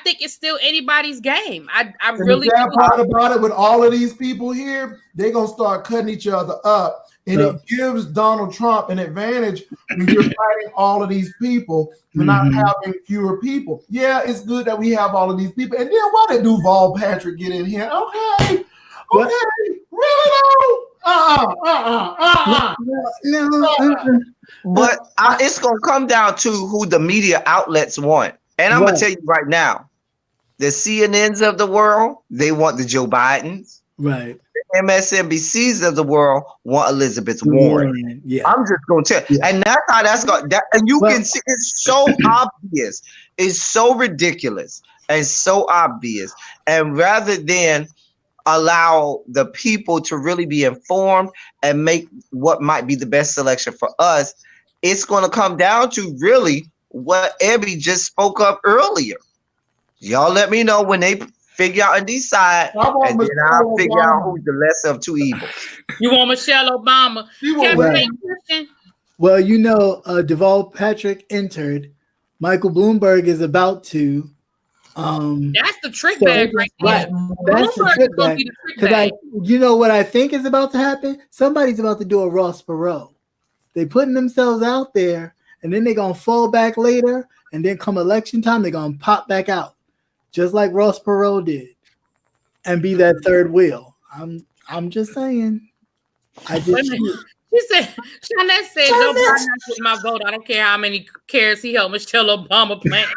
think it's still anybody's game. I really the bad part about it with all of these people here, they're gonna start cutting each other up, and it gives Donald Trump an advantage when you're fighting all of these people and not having fewer people. Yeah, it's good that we have all of these people. And then why did Duval Patrick get in here? Okay, really though? But it's going to come down to who the media outlets want. And I'm going to tell you right now, the CNNs of the world, they want the Joe Bidens. Right. They MSNBCs of the world want Elizabeth Warren. Yeah. I'm just gonna tell you. And that's how that's going. And you can see it's so obvious. It's so ridiculous and so obvious. And rather than allow the people to really be informed and make what might be the best selection for us, it's going to come down to really what Ebby just spoke up earlier. Y'all let me know when they figure out and decide, and then I'll figure out who's the lesser of two evils. You want Michelle Obama? Well, you know, Deval Patrick entered. Michael Bloomberg is about to. That's the trick bag right there. That's the trick bag. Because you know what I think is about to happen? Somebody's about to do a Ross Perot. They putting themselves out there, and then they're gonna fall back later, and then come election time, they're gonna pop back out, just like Ross Perot did, and be that third wheel. I'm just saying. She said, Shanette said, Joe Biden not getting my vote. I don't care how many carrots he helped Michelle Obama plant.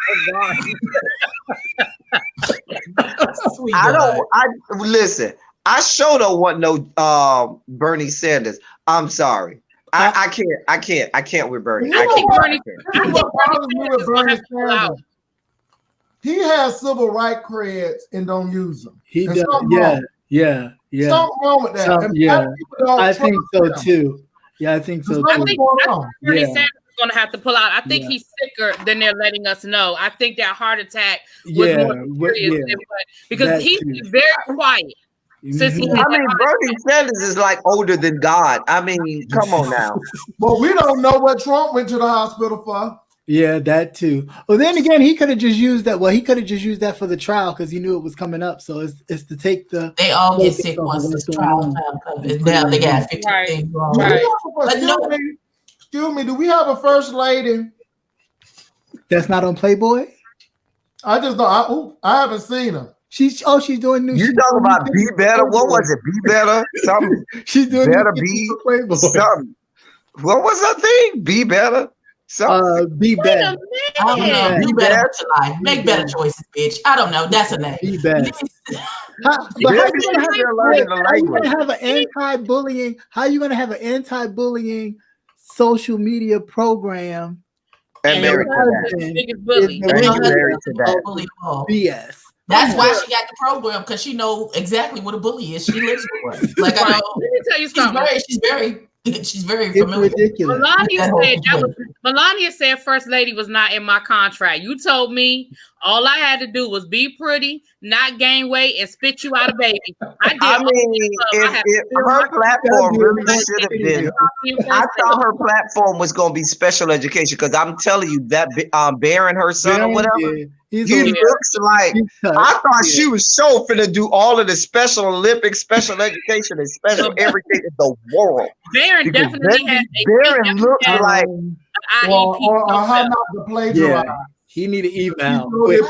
Listen. I sure don't want no Bernie Sanders. I'm sorry. I can't with Bernie. I think Bernie Sanders. He has civil rights creds and don't use them. He does. Yeah. Something wrong with that. I think so too. Yeah, I think so too. I think Bernie Sanders is going to have to pull out. I think he's sicker than they're letting us know. I think that heart attack was more serious because he's very quiet. Bernie Sanders is like older than God. I mean, come on now. Well, we don't know what Trump went to the hospital for. Yeah, that too. Well, then again, he could have just used that. Well, he could have just used that for the trial because he knew it was coming up. So it's to take the. They all get sick once the trial comes. Now they got 50 things wrong. Excuse me. Do we have a first lady? That's not on Playboy. I just don't. I haven't seen her. She's doing new. You talking about Be Better? What was it? Be Better? Something. She's doing Better Be something. What was her thing? Be Better. Be better. I don't know. Be better tonight. Make better choices, bitch. I don't know. That's a name. Be better. How you gonna have an anti-bullying? How are you gonna have an anti-bullying social media program? And married to that. BS. That's why she got the program, because she know exactly what a bully is. She lives with one. Like I know. Let me tell you something. She's very familiar. Ridiculous. Melania said First Lady was not in my contract. You told me all I had to do was be pretty, not gain weight, and spit you out a baby. I mean, if her platform really should have been, I thought her platform was going to be special education, because I'm telling you that Barron, her son or whatever, he looks like, I thought she was so finna do all of the Special Olympics, special education, and special everything in the world. Barron definitely has Barron looks like or how not to plagiarize. He need to even out. But this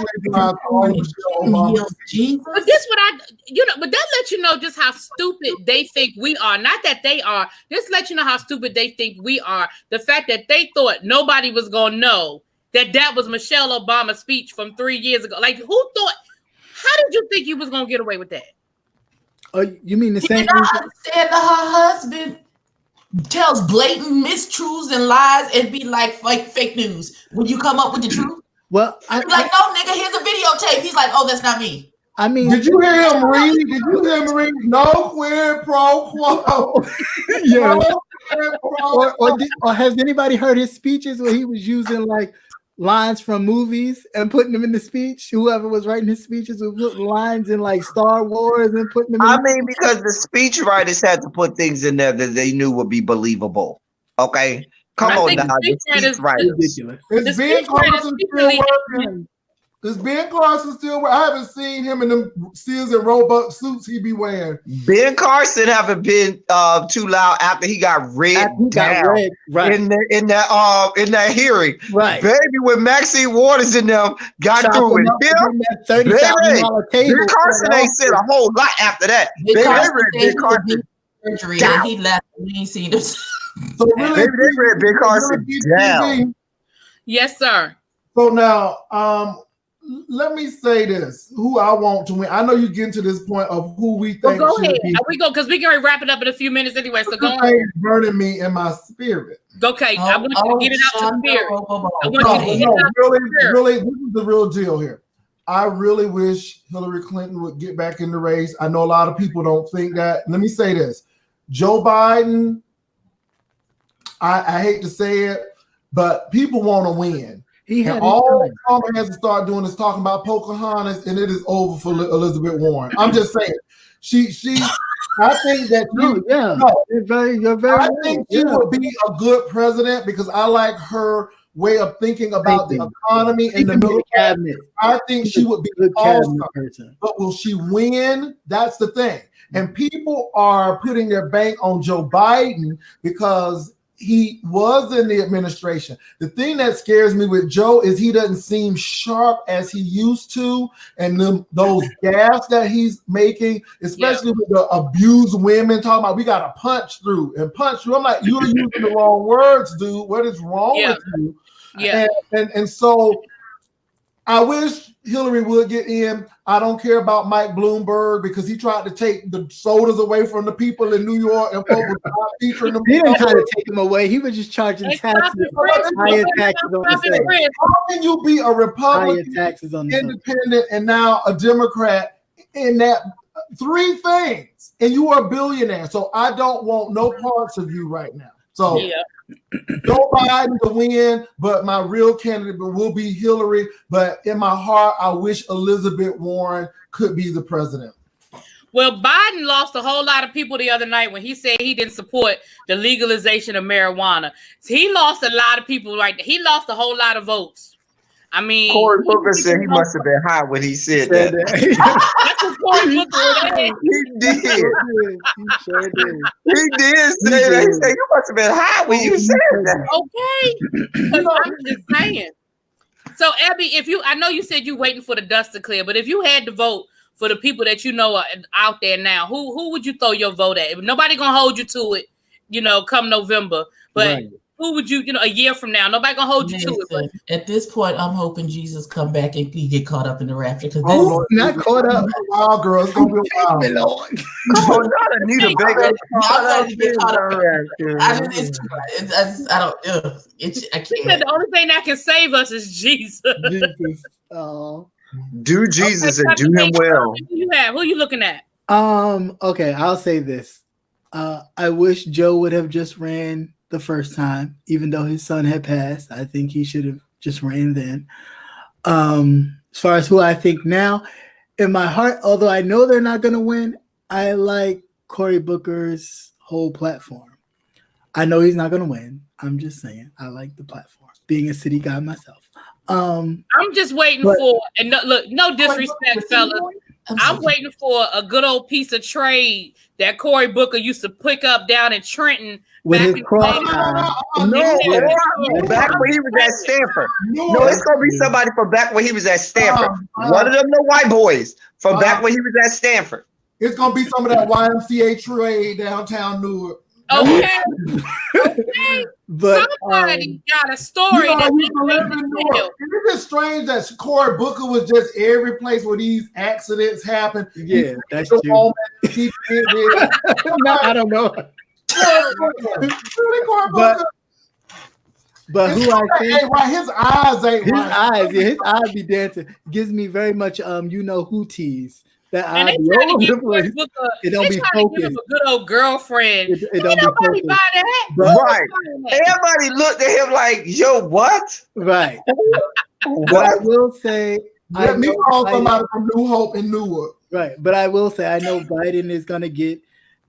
but that lets you know just how stupid they think we are. Not that they are. This lets you know how stupid they think we are. The fact that they thought nobody was gonna know that was Michelle Obama's speech from 3 years ago. Like, who thought? How did you think you was gonna get away with that? Oh, you mean the same? I understand that her husband tells blatant mistruths and lies and be like fake news when you come up with the truth. Well, no, nigga, here's a videotape. He's like, oh, that's not me. I mean, did you hear him read? Did you hear him read? No quid pro quo. Yeah. Or has anybody heard his speeches where he was using like lines from movies and putting them in the speech? Whoever was writing his speeches would put lines in like Star Wars and putting them in because the speech writers had to put things in there that they knew would be believable. Okay. Come on now. Ridiculous. Is Ben Carson still working? Is Ben Carson still working? I haven't seen him in the Sears and Roebuck suits he be wearing. Ben Carson haven't been too loud after he got read down in that hearing. Right. Baby, when Maxine Waters and them got through with him, Ben Carson ain't said a whole lot after that. Ben Carson he left. We ain't seen him. So really, maybe they read Ben Carson down. Yes, sir. So now, let me say this: who I want to win. I know you get to this point of who we think. Well, go ahead. We go because we can wrap it up in a few minutes anyway. So go on. It's burning me in my spirit. Okay, I want you to get it out your spirit. I want you to get it out really, really, this is the real deal here. I really wish Hillary Clinton would get back in the race. I know a lot of people don't think that. Let me say this: Joe Biden. I hate to say it, but people want to win. All Trump has to start doing is talking about Pocahontas, and it is over for Elizabeth Warren. I'm just saying, she. I think that I think she would be a good president because I like her way of thinking about the economy and the military cabinet. I think she would be a good person. But will she win? That's the thing. And people are putting their bank on Joe Biden because he was in the administration. The thing that scares me with Joe is he doesn't seem sharp as he used to, and those gaffes that he's making, especially with the abused women, talking about we got to punch through. I'm like, you're using the wrong words, dude. What is wrong with you? Yeah. And so I wish Hillary would get in. I don't care about Mike Bloomberg because he tried to take the sodas away from the people in New York and folks were not featuring them. He didn't try to take them away. He was just charging taxes. Higher taxes on the state. How can you be a Republican, independent, and now a Democrat in that three things? And you are a billionaire. So I don't want no parts of you right now. So Joe Biden to win, but my real candidate will be Hillary. But in my heart, I wish Elizabeth Warren could be the president. Well, Biden lost a whole lot of people the other night when he said he didn't support the legalization of marijuana. He lost a lot of people. He lost a whole lot of votes. I mean, Cory Booker said he must have been high when he said that. That's what Cory Booker said. He did. He did say that. He said you must have been high when you said that. Okay, I'm just saying. So, Abby, I know you said you're waiting for the dust to clear, but if you had to vote for the people that you know are out there now, who would you throw your vote at? Nobody gonna hold you to it, come November, but. Right. Who would you, a year from now? Nobody gonna hold you to it. But. At this point, I'm hoping Jesus come back and he get caught up in the rapture because not caught up. Wow, girl, it's gonna be wild. Come on, not Anita Baker. I can't. The only thing that can save us is Jesus. Oh. Do Jesus and do him well. Who you looking at? Okay, I'll say this. I wish Joe would have just ran the first time, even though his son had passed. I think he should have just ran then. As far as who I think now, in my heart, although I know they're not going to win, I like Cory Booker's whole platform. I know he's not going to win. I'm just saying, I like the platform. Being a city guy myself. I'm just waiting for, and no disrespect, fellas. I'm waiting for a good old piece of trade that Cory Booker used to pick up down in Trenton. With his cross. Back when he was at Stanford. No, it's going to be somebody from back when he was at Stanford. One of them, the white boys from back when he was at Stanford. It's going to be some of that YMCA trade downtown Newark. Okay. But somebody got a story. It's just strange that Cory Booker was just every place where these accidents happen. Yeah, that's true. I don't know. But who I think his eyes ain't right. His eyes be dancing. Gives me very much who tease. That and they trying to give Cory Booker, they trying to give him a good old girlfriend. It don't nobody buy that. Right. Everybody looked at him like, yo, what? Right. But I will say, let me call somebody from New Hope in Newark. Right. But I will say, I know Biden is going to get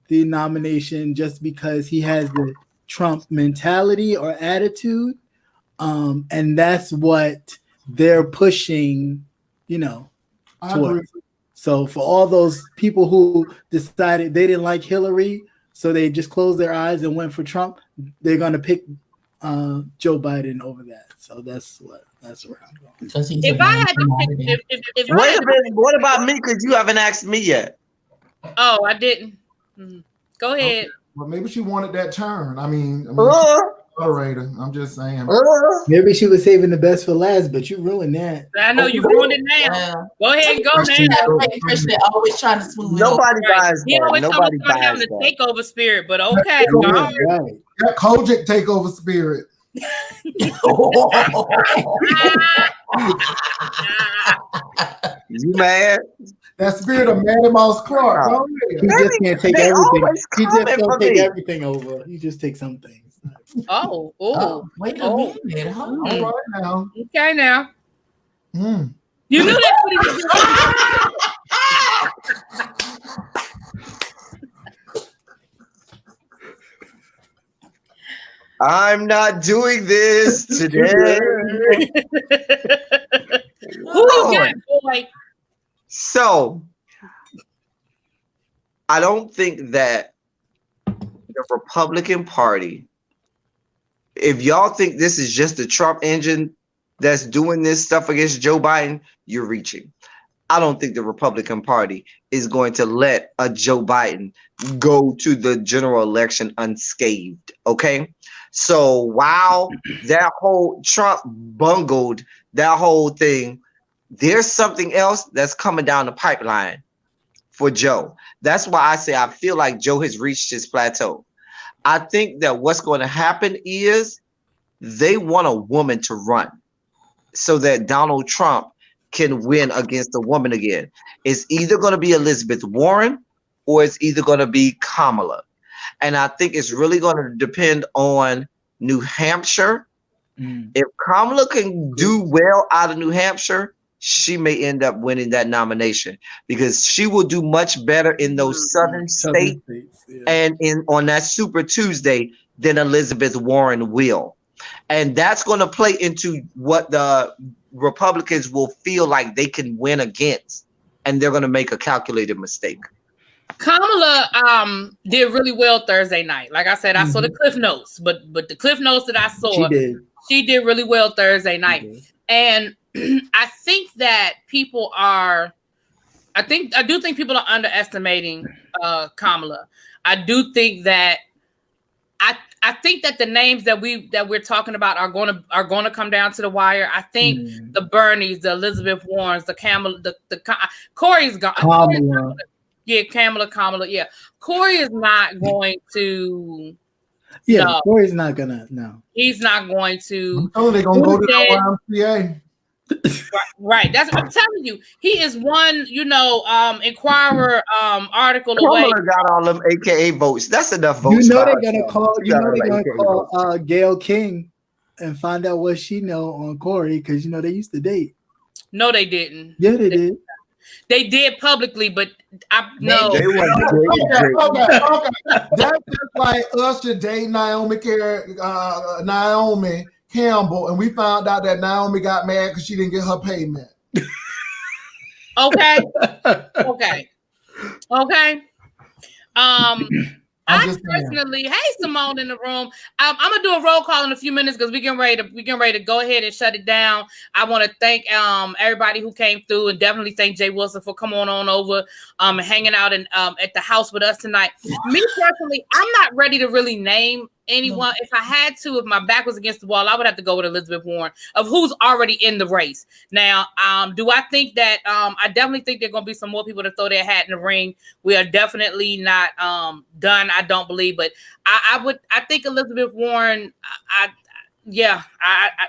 the nomination just because he has the Trump mentality or attitude. And that's what they're pushing, towards. So for all those people who decided they didn't like Hillary, so they just closed their eyes and went for Trump, they're going to pick Joe Biden over that. So that's where I'm going. If I had to pick, wait a minute, what about me? Because you haven't asked me yet. Oh, I didn't. Go ahead. Okay. Well, maybe she wanted that turn. I mean moderator. I'm just saying. Maybe she was saving the best for last, but you ruined that. I know you ruined it now. Go ahead and go now. Christian always trying to smooth it Nobody over. buys He that. always Nobody talking about having buys a that. takeover spirit, but okay. Right. That Kojak takeover spirit. You mad? That spirit of Manny Mouse Clark. Oh. He just can't take They everything. always He just coming don't for take me. everything over. He just takes some things. Oh, Wait a minute. Hold on. All right now. okay now. Mm. You knew that's what he was doing. I'm not doing this today. Who you got, boy? So, I don't think that the Republican Party, if y'all think this is just the Trump engine that's doing this stuff against Joe Biden, you're reaching. I don't think the Republican Party is going to let a Joe Biden go to the general election unscathed, okay? So while that whole Trump bungled that whole thing, there's something else that's coming down the pipeline for Joe. That's why I say I feel like Joe has reached his plateau. I think that what's going to happen is they want a woman to run so that Donald Trump can win against a woman again. It's either going to be Elizabeth Warren or it's either going to be Kamala. And I think it's really going to depend on New Hampshire. If Kamala can do well out of New Hampshire, she may end up winning that nomination because she will do much better in those southern states and on that Super Tuesday than Elizabeth Warren will. And that's going to play into what the Republicans will feel like they can win against, and they're going to make a calculated mistake. Kamala did really well Thursday night. Like I said, I saw the Cliff Notes, but the Cliff Notes that I saw, she did really well Thursday night. And I think that people are, I do think people are underestimating Kamala. I do think that I think that the names that we're talking about are going to come down to the wire. I think the Bernies, the Elizabeth Warrens, the Kamala, the Corey's gone. Kamala. Kamala. Yeah, Corey is not going to. Yeah, no. Corey's not gonna. No, he's not going to. Oh, they're gonna go to the YMCA. Right, that's what I'm telling you. He is one, Inquirer article away. Kamala got all them AKA votes. That's enough votes. You know they're gonna call Gayle King and find out what she know on Corey because they used to date. No, they didn't. Yeah, they did. They did publicly, but no. Okay. That's just like Usher dating Naomi Campbell, and we found out that Naomi got mad because she didn't get her payment. Okay. I personally, hey Simone in the room. I'm gonna do a roll call in a few minutes because we getting ready to go ahead and shut it down. I want to thank everybody who came through and definitely thank Jay Wilson for coming on over and hanging out at the house with us tonight. Me personally, I'm not ready to really name anyone. If I had to, if my back was against the wall, I would have to go with Elizabeth Warren of who's already in the race. Now, do I think that I definitely think there are going to be some more people to throw their hat in the ring. We are definitely not done, I don't believe, but I think Elizabeth Warren,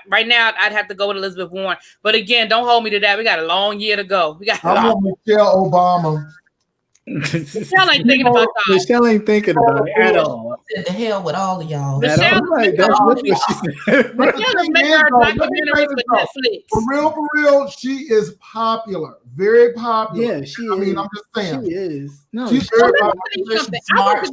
right now I'd have to go with Elizabeth Warren. But again, don't hold me to that. We got a long year to go. I want Michelle Obama. Michelle ain't thinking about that. Michelle ain't thinking about it at all. In the hell with all of y'all. Michelle, For real, she is popular, very popular. Yeah, she is. I mean, I'm just saying, she is. No, she's very smart,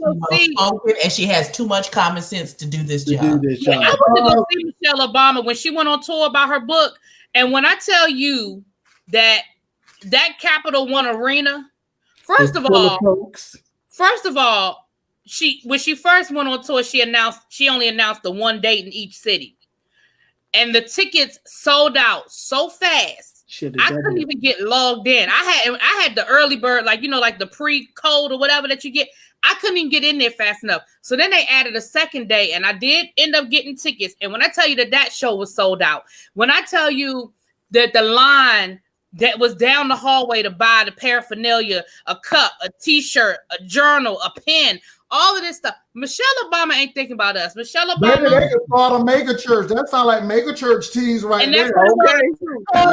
and she has too much common sense to do this job. I went to go see Michelle Obama when she went on tour about her book, and when I tell you that Capital One Arena. First of all, when she first went on tour, she only announced the one date in each city, and the tickets sold out so fast. I couldn't even get logged in. I had the early bird, like like the pre-code or whatever that you get. I couldn't even get in there fast enough. So then they added a second day, and I did end up getting tickets. And when I tell you that show was sold out, when I tell you that the line that was down the hallway to buy the paraphernalia, a cup, a t-shirt, a journal, a pen, all of this stuff. Michelle Obama ain't thinking about us. Michelle Obama. Maybe they could start a mega church. That sounds like mega church teas right there.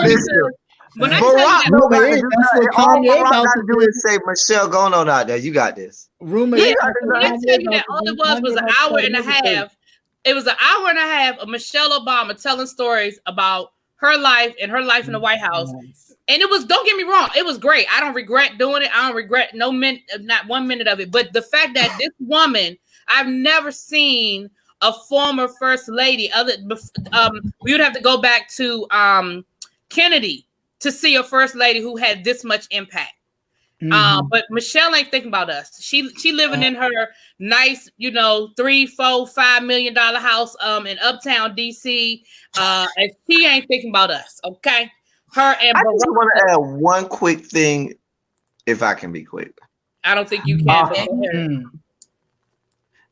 Listen. When I Barack got to do is say, Michelle, going on out there. You got this. When I tell you that all it was an hour and a half. It was an hour and a half of Michelle Obama telling stories about her life and her life in the White House. And it was, don't get me wrong, it was great. I don't regret doing it. I don't regret not 1 minute of it. But the fact that this woman, I've never seen a former first lady. We would have to go back to Kennedy to see a first lady who had this much impact. But Michelle ain't thinking about us. She living in her nice, $3, $4, $5 million house in Uptown DC, and she ain't thinking about us. Okay, her and I just want to add one quick thing, if I can be quick. I don't think you can.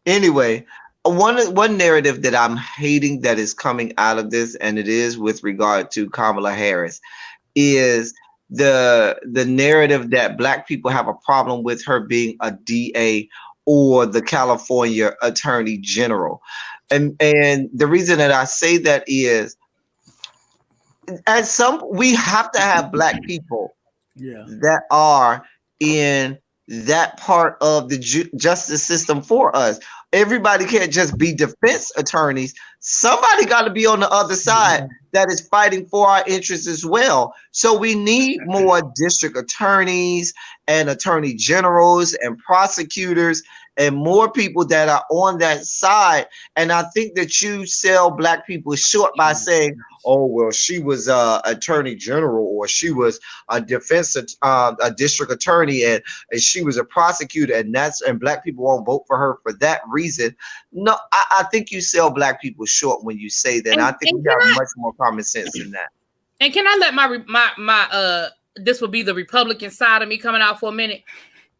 Anyway, one narrative that I'm hating that is coming out of this, and it is with regard to Kamala Harris, is the narrative that Black people have a problem with her being a DA or the California Attorney General. And the reason that I say that is, we have to have Black people that are in that part of the justice system for us. Everybody can't just be defense attorneys. Somebody got to be on the other side that is fighting for our interests as well. So we need more district attorneys and attorney generals and prosecutors and more people that are on that side. And I think that you sell Black people short by saying, oh, well, she was attorney general, or she was a a district attorney, and she was a prosecutor, and Black people won't vote for her for that reason. No, I think you sell Black people short when you say that. And I think we have much more common sense than that. And can I let my this would be the Republican side of me coming out for a minute?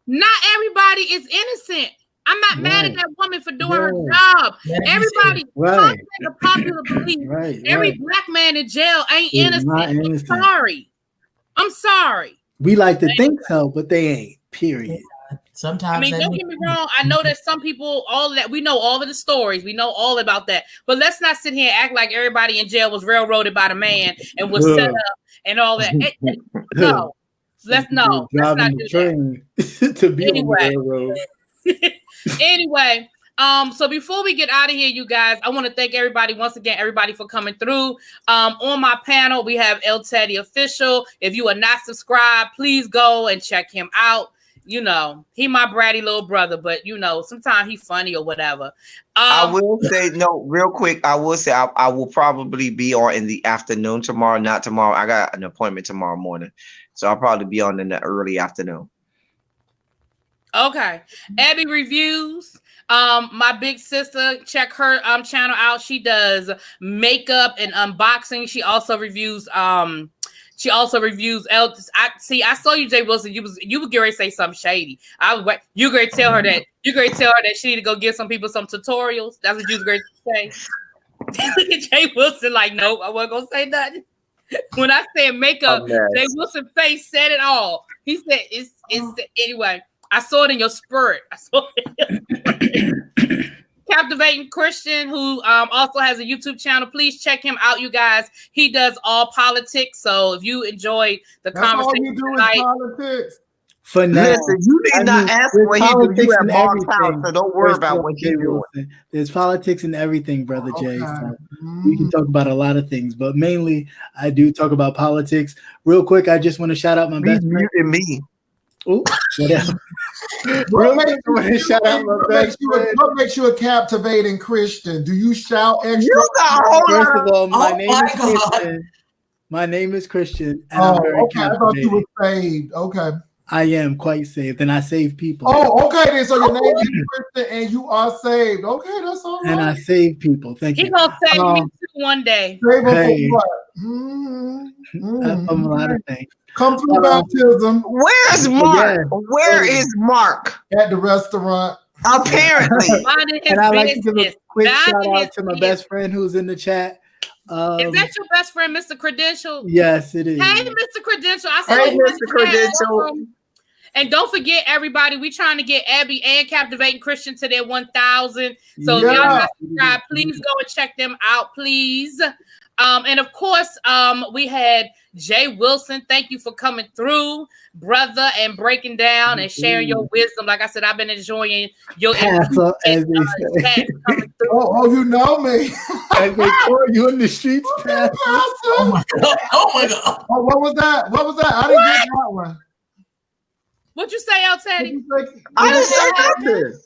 Not everybody is innocent. I'm not mad at that woman for doing her job. Everybody, the popular belief, every Black man in jail ain't innocent. I'm sorry. We like to think so, but they ain't. Period. Sometimes, don't get me wrong. I know that some people, we know all of the stories. We know all about that. But let's not sit here and act like everybody in jail was railroaded by the man and was set up and all that. No, let's not do that. To be on the railroad. Anyway, so before we get out of here, you guys, I want to thank everybody once again, everybody for coming through. On my panel, we have El Teddy Official. If you are not subscribed, please go and check him out. He my bratty little brother, but sometimes he's funny or whatever. I will say, real quick, I will say I will probably be on in the afternoon tomorrow, not tomorrow. I got an appointment tomorrow morning, so I'll probably be on in the early afternoon. Okay. Abby Reviews. My big sister, check her channel out. She does makeup and unboxing. She also reviews I saw you, Jay Wilson. You were getting ready to say something shady. You going to tell her that she need to go give some people some tutorials. That's what you was going to say. Look at Jay Wilson like, nope, I wasn't gonna say nothing. When I said makeup, Jay Wilson's face said it all. He said it's anyway. I saw it in your spirit. Captivating Christian, who also has a YouTube channel. Please check him out, you guys. He does all politics. So if you enjoyed the conversation all you do tonight, is politics. For now, listen, you need not ask what he do. You have Mark's house, so don't worry about what you're doing. There's politics in everything, Brother Jay. So we can talk about a lot of things, but mainly I do talk about politics. Real quick, I just want to shout out my best friend. Me. Ooh, whatever. What makes you a captivating Christian? Do you shout extra? First of all, my name is Christian. My name is Christian. And I'm very okay. I thought you were saved. Okay. I am quite saved, and I save people. Oh, okay. Then so your name is Christian, and you are saved. Okay, that's all right. And I save people. Thank you. He gonna save me too one day. Save them Hey. for what? That's a lot of things. Come through baptism Where's Mark? Yeah. Where is Mark? at the restaurant. Apparently. Minding his And I like to give a business. quick Minding shout his out to my business. best friend who's in the chat. Is that your best friend, Mr. Credential? Yes, it is. Hey, Mr. Credential. I saw Hey, you in Mr. the Credential. chat. And don't forget, everybody, we trying to get Abby and Captivating Christian to their 1,000. So if y'all not subscribed, please go and check them out, please. And of course, we had Jay Wilson. Thank you for coming through, brother, and breaking down and sharing your wisdom. Like I said, I've been enjoying your Pastor, as they say. coming through. Oh, you know me. As they call you in the streets, Pastor. Oh my God. Oh my God. Oh, what was that? What was that? I didn't get that one. What'd you say, El Teddy? I didn't say nothing.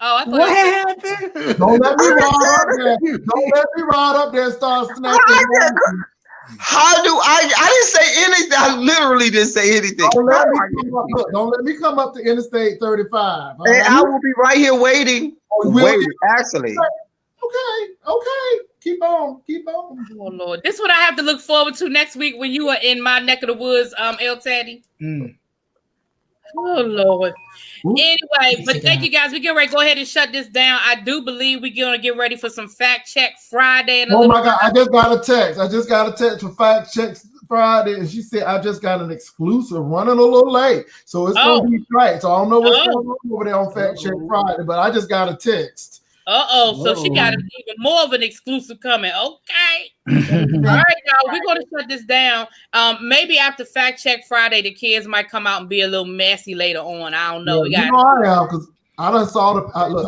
Oh, I thought What you happened? Don't let me ride up there. Don't let me ride up there and start snapping. How do I didn't say anything. I literally didn't say anything. Don't let me come up to Interstate 35. And I will be right here waiting. Oh, will Waiting, you? actually. Okay. Keep on. Oh Lord, this is what I have to look forward to next week when you are in my neck of the woods, El Teddy. Oh Lord. Anyway, but thank you guys. We get ready. Go ahead and shut this down. I do believe we're gonna get ready for some Fact Check Friday. Oh my God! I just got a text. For Fact Check Friday, and she said I just got an exclusive, running a little late, so it's gonna be tight. So I don't know what's going on over there on Fact Check Friday, but I just got a text. So she got even more of an exclusive coming. Okay. All right, y'all. We're gonna shut this down. Maybe after Fact Check Friday, the kids might come out and be a little messy later on. I don't know. Yeah, I am, because I done saw the look.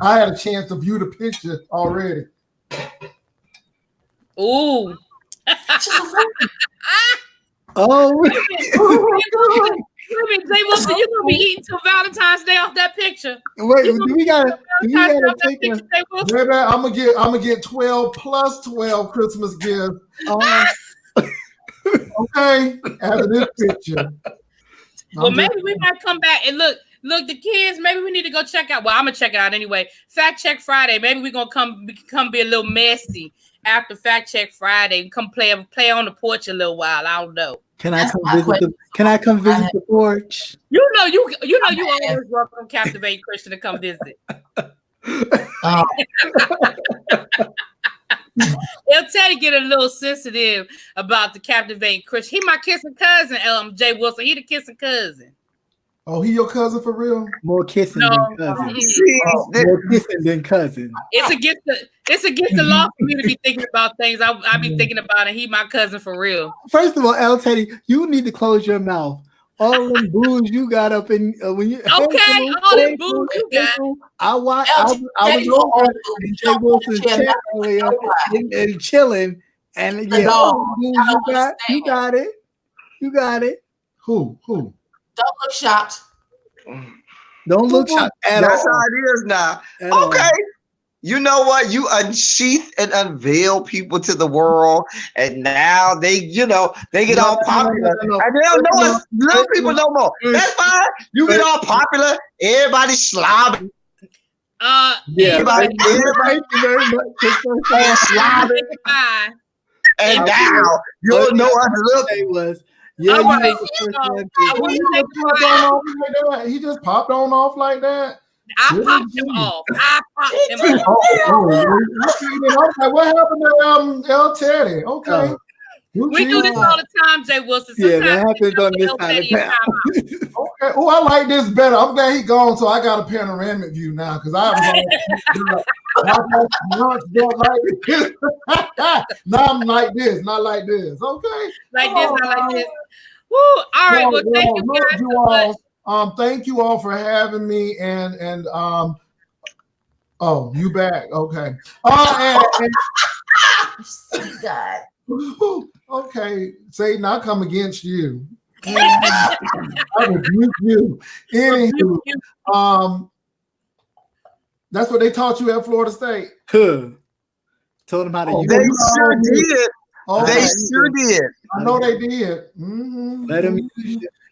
I had a chance to view the picture already. Ooh. Jay Wilson, you're gonna be eating till Valentine's Day off that picture. Wait, we gotta take a Baby, I'm gonna get 12 plus 12 Christmas gifts. Okay, after this picture. Well, maybe we might come back and look, the kids. Maybe we need to go check out. Well, I'm gonna check it out anyway. Fact Check Friday. Maybe we're gonna come be a little messy after Fact Check Friday. Come play on the porch a little while. I don't know. Can I come visit the porch? You know you always welcome Captivate Christian to come visit. El Teddy get a little sensitive about the Captivating Christian. He my kissing cousin, Jay Wilson. He the kissing cousin. Oh, he your cousin for real? More kissing than cousin. More kissing than cousin. It's against the law for me to be thinking about things I be thinking about, and he my cousin for real. First of all, El Teddy, you need to close your mouth. All them booze you got up in when you all them booze you got. I was over in Jay Wilson's chat earlier and chilling, and you got it. Who? Don't look shocked. Don't look shocked at all. That's how it is now. Okay. You know what? You unsheath and unveil people to the world, and now they get all popular, and they don't know us little people no more. That's fine. You get all popular, everybody slobbing. Everybody slobbing. And now you don't know us little. He just popped on off like that. I popped him off. What happened to El Teddy? Okay. We do this all the time, Jay Wilson. Sometimes that happens on this side of town. Okay. Oh, I like this better. I'm glad he's gone, so I got a panoramic view now because I was now I'm like this, not like this. Okay. Like this, not like this. Woo. All right. Well, thank you guys so much. Thank you all for having me, and you back? Okay. God. Okay, Satan, I come against you. I rebuke you. Anywho, that's what they taught you at Florida State. Told them how to use They sure did. They sure did. I know they did. Mm-hmm. Let him.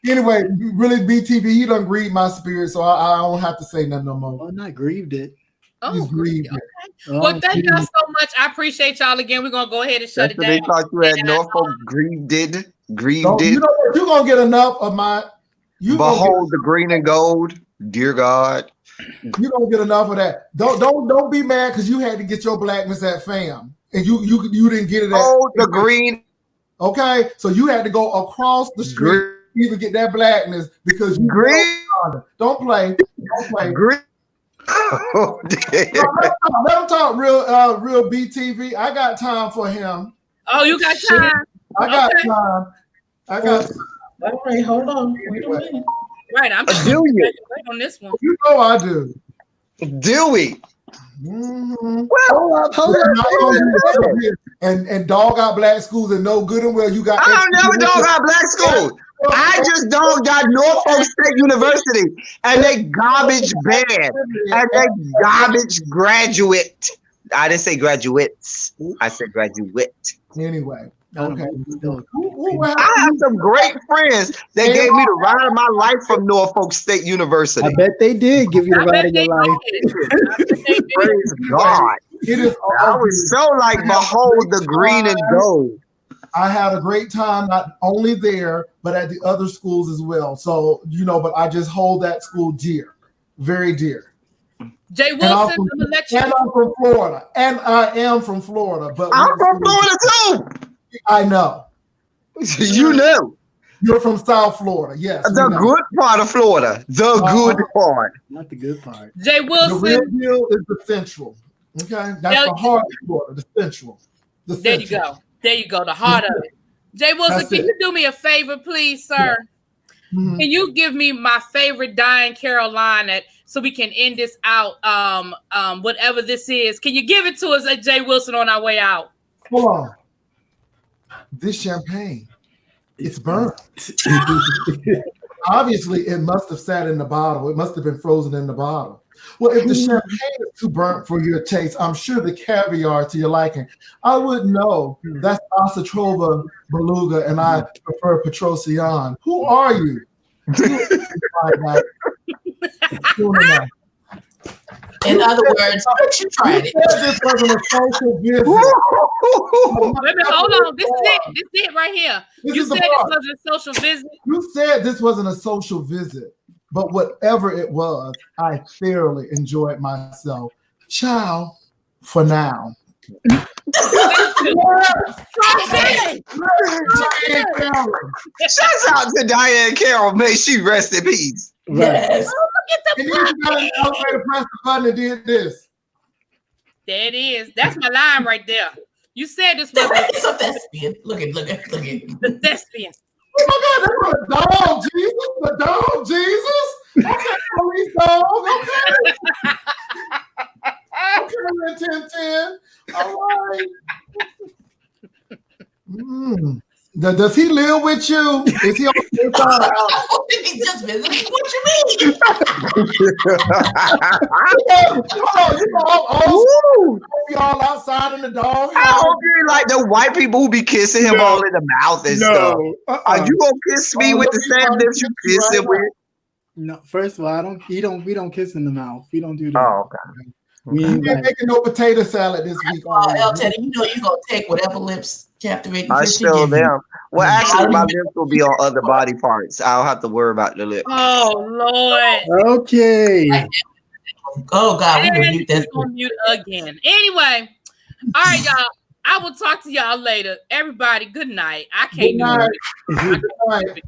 Anyway, really, BTV, he done grieved my spirit, so I don't have to say nothing no more. Oh, not grieved it. Oh, grieved okay. it. Well, thank y'all so much. I appreciate y'all again. We're gonna go ahead and shut it down. They thought you had Norfolk grieved it. You know what? You're gonna get enough of my. Behold the green and gold, dear God. You're gonna get enough of that. Don't be mad because you had to get your blackness at FAM and you didn't get it at the green. Okay, so you had to go across the street to even get that blackness because you green. Don't play. Green. Oh, let him talk real BTV. I got time for him. Oh, you got time. I got time. All right, hold on. Wait a minute. Right, I'm just on this one. You know I do. Do we? Mm-hmm. Well, and dog out black schools and no good and well you got. I don't never dog out black schools. I just dogged out Norfolk State University and they garbage bad and they garbage graduate. I didn't say graduates. I said graduate. Anyway. Okay. I have some great friends that gave me the ride of my life from Norfolk State University. I bet they did give you the ride of your life. Praise God. I was so like, behold the green and gold. I had a great time, not only there, but at the other schools as well. So, but I just hold that school dear, very dear. Jay Wilson, and I'm from Florida. And I am from Florida. But I'm from Florida too. I know. You know. You're from South Florida, yes. The good part of Florida. The good part. Not the good part. Jay Wilson. The real deal is the central. Okay? That's the heart of Florida, the central. There you go. There you go, the heart of it. Jay Wilson, can you do me a favor, please, sir? Mm-hmm. Can you give me my favorite Diane Carroll line so we can end this out? Whatever this is. Can you give it to us at Jay Wilson on our way out? Hold on. This champagne, it's burnt. Obviously, it must have sat in the bottle. It must have been frozen in the bottle. Well, if the champagne is too burnt for your taste, I'm sure the caviar to your liking. I wouldn't know. That's Osatrova Beluga, and I prefer Petrosian. Who are you? In other words, you tried it. This wasn't a social visit. Hold on. This is it right here. You said this wasn't a social visit. You said this wasn't a social visit. But whatever it was, I thoroughly enjoyed myself. Ciao for now. Shouts out to Diane Carroll. May she rest in peace. Yes. And you got an elevator, press the button and did this. There it is. That's my line right there. You said this was a thespian. Look at. The thespian. Oh my God, that's a dog, Jesus. The dog, Jesus. Okay, police dog. Okay. Okay, 10. All right. Does he live with you? Is he on the side? He just visiting. What you mean? You all outside in the dog. I hope you're like the white people who be kissing him all in the mouth and stuff. Are you gonna kiss me with the same lips you kiss him with? No, first of all, we don't kiss in the mouth. We don't do that. Oh, okay. We ain't making no potato salad this week. El Teddy, you're gonna take whatever lips captivate. I show them. Well, actually, my lips will be on other body parts. I'll have to worry about the lips. Oh Lord. Okay. Oh God, we will mute that. Mute again. Anyway, all right, y'all. I will talk to y'all later. Everybody, good night. I can't do it. Good night.